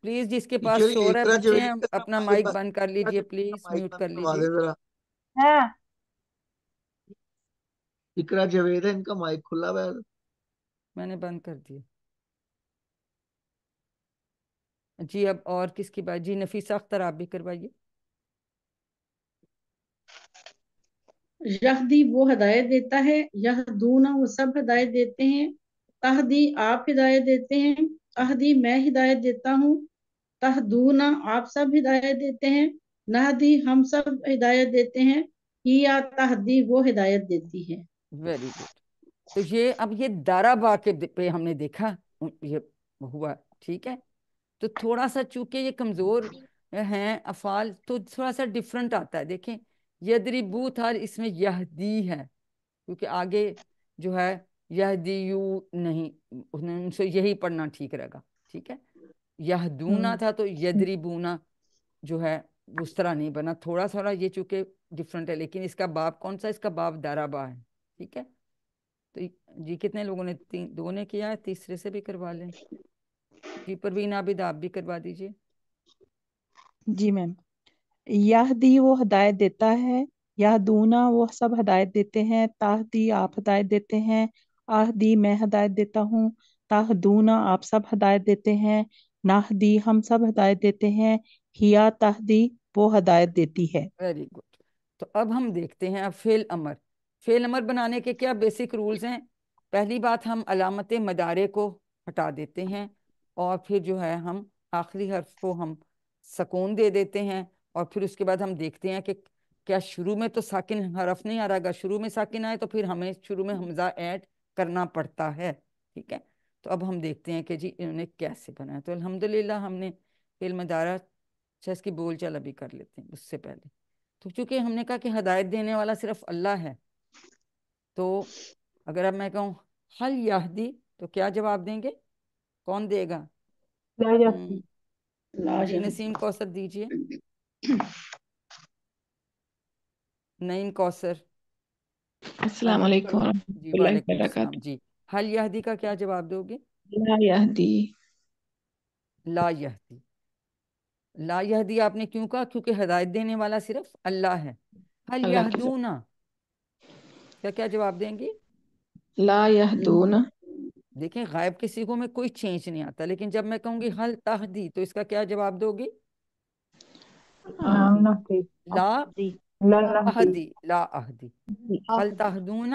پلیز جس کے پاس ٹیچر شور ہے اقرا بچے ہیں جاوید کا اپنا مائک مائک بند کر لیجئے، پلیز مائک میوٹ بند کر کروا لیجئے۔ دے ذرا، ہے اقرا جاوید ہے ان کا مائک کھلا ہوا ہے۔ میں نے بند کر دیا۔ جی اب اور کس کی بات؟ جی نفیسہ اختر آپ بھی کروائیے۔ یہدی وہ ہدایت دیتا ہے، یہدونا وہ سب ہدایت دیتے ہیں، تہدی آپ ہدایت دیتے ہیں، اہدی میں ہدایت دیتا ہوں، تہدونا آپ سب ہدایت دیتے ہیں، نہدی ہم سب ہدایت دیتے ہیں، یا تہدی وہ ہدایت دیتی ہے۔ Very good. تو یہ اب یہ دارابا کے پہ ہم نے دیکھا یہ ہوا، ٹھیک ہے؟ تو تھوڑا سا چونکہ یہ کمزور ہیں افعال تو تھوڑا سا ڈیفرنٹ آتا ہے، دیکھیں یدربو تھا، اس میں یہدی ہے کیونکہ آگے جو ہے یہدیو نہیں، ان سے یہی پڑھنا ٹھیک رہے گا، ٹھیک ہے؟ یہدونا تھا تو یدربونا جو ہے اس طرح نہیں بنا، تھوڑا تھوڑا یہ چونکہ ڈفرنٹ ہے، لیکن اس کا باب کون سا؟ اس کا باب دارابا ہے، ٹھیک ہے؟ تو جی کتنے لوگوں نے دو نے کیا ہے، تیسرے سے بھی کروا لیں۔ جی پروین عابد آپ بھی کروا دیجئے۔ جی میم، یہدی وہ ہدایت دیتا ہے، یہدونا وہ سب ہدایت دیتے ہیں، تہدی آپ ہدایت دیتے ہیں، آہدی میں ہدایت دیتا ہوں، تہدونا آپ سب ہدایت دیتے ہیں، نہدی ہم سب ہدایت دیتے ہیں، ہیا تہدی وہ ہدایت دیتی ہے۔ Very good. تو اب ہم دیکھتے ہیں اب فعل امر۔ فعل امر بنانے کے کیا بیسک رولز ہیں؟ پہلی بات ہم علامت مدارے کو ہٹا دیتے ہیں، اور پھر جو ہے ہم آخری حرف کو ہم سکون دے دیتے ہیں، اور پھر اس کے بعد ہم دیکھتے ہیں کہ کیا شروع میں تو ساکن حرف نہیں آ رہا گا، شروع میں ساکن آئے تو پھر ہمیں شروع میں حمزہ ایڈ کرنا پڑتا ہے، ٹھیک ہے؟ تو اب ہم دیکھتے ہیں کہ جی انہوں نے کیسے بنایا۔ تو الحمدللہ ہم نے فعل مضارع، اچھا اس کی بول چال ابھی کر لیتے ہیں اس سے پہلے۔ تو چونکہ ہم نے کہا کہ ہدایت دینے والا صرف اللہ ہے، تو اگر اب میں کہوں حل یہدی تو کیا جواب دیں گے؟ کون دے گا؟ لا یہدی لا جی یہدی۔ نسیم کوثر دیجئے۔ نعیم کوثر۔ السلام علیکم ورحمۃ جی اللہ وعلیکم السلام۔ وبرکاتہ۔ جی حل یہدی کا کیا جواب دو گے؟ لا یہدی۔ لا یہدی۔ لا یہدی آپ نے کیوں کہا؟ کیونکہ ہدایت دینے والا صرف اللہ ہے۔ حل اللہ کی ذات۔ یہدونا کیا کیا جواب دیں گی؟ لا یہدون۔ دیکھیں غائب کے صیغوں میں کوئی چینج نہیں آتا، لیکن جب میں کہوں گی حل تہدی تو اس کا کیا جواب دو گی؟ نام نہدی لا لا نہدی اہدی، لا اہدی۔ حل تہدون،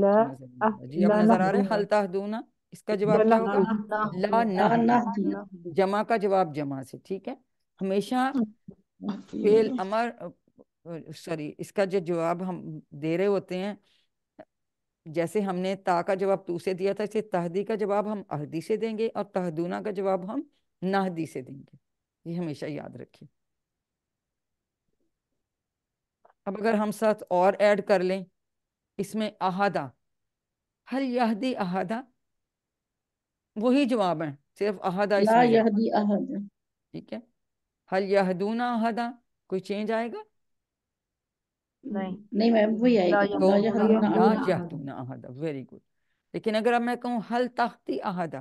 لا جی نظر نہیں آ رہا، جی اب لا نظر آ رہا ہے نہدی حل تہدون، اس کا لا جواب کیا ہوگا؟ نہدی لا لا نہدی، نہدی۔ جمع کا جواب جمع سے، ٹھیک ہے؟ ہمیشہ فعل امر سوری اس کا جو جواب ہم دے رہے ہوتے ہیں، جیسے ہم نے تا کا جواب تو سے دیا تھا، اسے تہدی کا جواب ہم اہدی سے دیں گے، اور تہدونا کا جواب ہم نہدی سے دیں گے، یہ ہمیشہ یاد رکھیں۔ اب اگر ہم ساتھ اور ایڈ کر لیں اس میں احدہ، حل یہدی احدہ، وہی جواب ہیں، صرف احدہ اس لا میں جواب، یہدی احد۔ ٹھیک ہے؟ حل یہدون احدہ، کوئی چینج آئے گا؟ نہیں نہیں میم وہی آئے لا گا، تو لا یہدون یہدون لا احد۔ یہدون احدہ، ویری گڈ۔ لیکن اگر اب میں کہوں حل تحتی احدہ،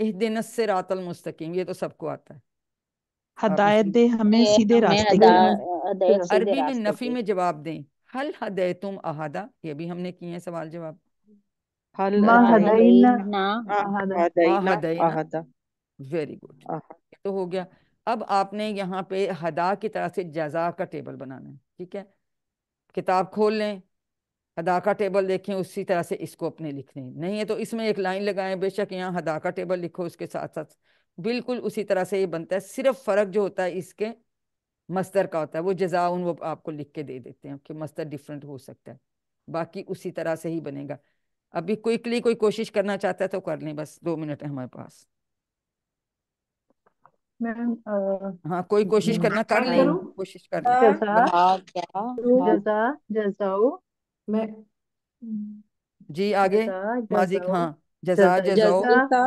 اہدنا الصراط المستقیم، یہ تو سب کو آتا ہے. آپ ہدایت اسی دے ہمیں یہ سیدھے ہمیں راستے کی. ہدایت سیدھے عربی میں راستے نفی کی. میں جواب دیں. حل ہدیتم احدا، یہ بھی ہم نے کیے ہیں سوال جواب. حل ما ہدینا ہدینا احدا ہدینا ہدینا، احدا. ویری گڈ، یہ تو ہو گیا. اب آپ نے یہاں پہ ہدا کی طرح سے جزا کا ٹیبل بنانا ہے. ٹھیک ہے، کتاب کھول لیں، ہدا کا ٹیبل دیکھیں، اسی طرح سے اس کو اپنے لکھنے. نہیں ہے تو اس میں ایک لائن لگائیں، بے شک یہاں ہدا کا ٹیبل لکھو، اس کے ساتھ ساتھ بالکل اسی طرح سے یہ بنتا ہے. صرف فرق جو ہوتا ہے اس کے مصدر کا ہوتا ہے، وہ جزاؤن وہ آپ کو لکھ کے دے دیتے ہیں کہ مصدر ڈیفرنٹ ہو سکتا ہے، باقی اسی طرح سے ہی بنے گا. ابھی کوئکلی کوئی کوشش کرنا چاہتا ہے تو کر لیں، بس 2 منٹ ہے ہمارے پاس. میم ہاں کوئی کوشش کرنا کر اسٹارٹ لیں، کروں. کوشش کر لیں. جزا ہاں جزا جزاؤ میں جی آگے. جزا ماضی جزاؤ ہاں، جزا جزو، جزیتا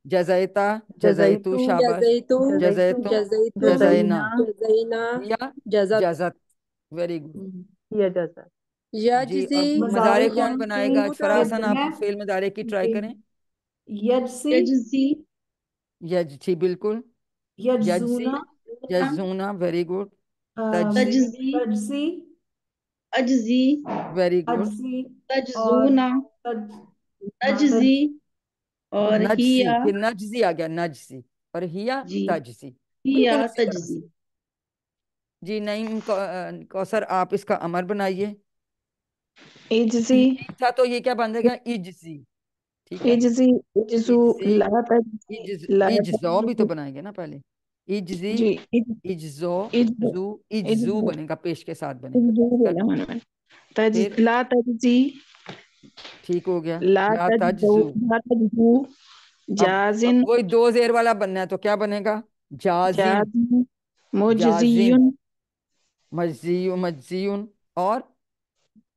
جزیتا جزیتو، جزیتو شاباش. جزیتم جزیتو جزیتم جزیتم جزینا، جزینا جزینا یا جزت جزت، ویری گڈ. یا جزا. جی یجزی اب مضارع مضارع کون کون بنائے سی گا؟ فراح یجزون حسن آپ میں فعل مضارع کی ٹرائی جی کریں. یجسی یجزی یجزی بالکل، یجزی یجزونا یجزونا، ویری گڈ. تجزی، تجزی تجزی اجزی ویری گڈ. اجزی اور تجزونا تج ہاں تجزی اور نجزی، ہیا. پھر نجزی آ گیا، نجزی، اور ہیا جی تجزی، ہیا بالکل اسی طرح تجزی. سے. جی نعیم کوثر آپ اس کا امر بنائیے. اجزی ٹھیک تھا تو یہ کیا بن جائے گا؟ اجزی. ٹھیک ہے، اجزی اجزو اجزی، لا تجزی لا اجزو بھی تو تجزو. بنائیں گے نا پہلے. اجزی، جی اجزو، اجزو زو، اجزو اجزو بنے گا، پیش کے ساتھ بنے گا. اجزو بولا میں نے. پھر لا تجزی ٹھیک ہو گیا، لا لا تجزو تجزو. لا تجزو اب جازن وہی 2 زیر والا بننا ہے تو کیا بنے گا؟ جازم، جازن جازم، مجزیون مجزیون، مجزیون، اور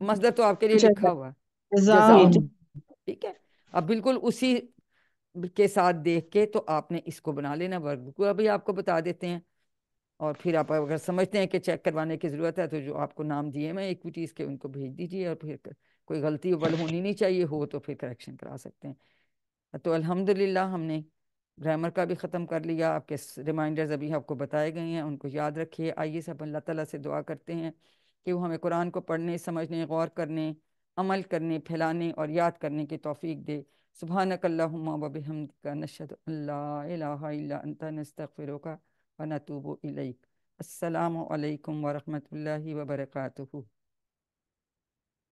مصدر تو آپ کے لیے لکھا جزا ہوا ہے، جزاؤن. جزاؤن. ٹھیک ہے، اب بالکل اسی کے ساتھ دیکھ کے تو آپ نے اس کو بنا لینا. ورب کو ابھی آپ کو بتا دیتے ہیں، اور پھر آپ اگر سمجھتے ہیں کہ چیک کروانے کی ضرورت ہے تو جو آپ کو نام دیے میں ایکویٹیز کے ان کو بھیج دیجیے، اور پھر کوئی غلطی ول ہونی نہیں چاہیے، ہو تو پھر کریکشن کرا سکتے ہیں. تو الحمدللہ ہم نے گرامر کا بھی ختم کر لیا. آپ کے ریمائنڈرز ابھی آپ کو بتائے گئے ہیں، ان کو یاد رکھیے. آئیے سب اللہ تعالیٰ سے دعا کرتے ہیں کہ وہ ہمیں قرآن کو پڑھنے، سمجھنے، غور کرنے، عمل کرنے، پھیلانے اور یاد کرنے کی توفیق دے. سبحانک اللہم و بحمدک، نشہد ان لا الہ الا انت، نستغفرک و نتوب الیک. السلام علیکم ورحمۃ اللہ وبرکاتہ.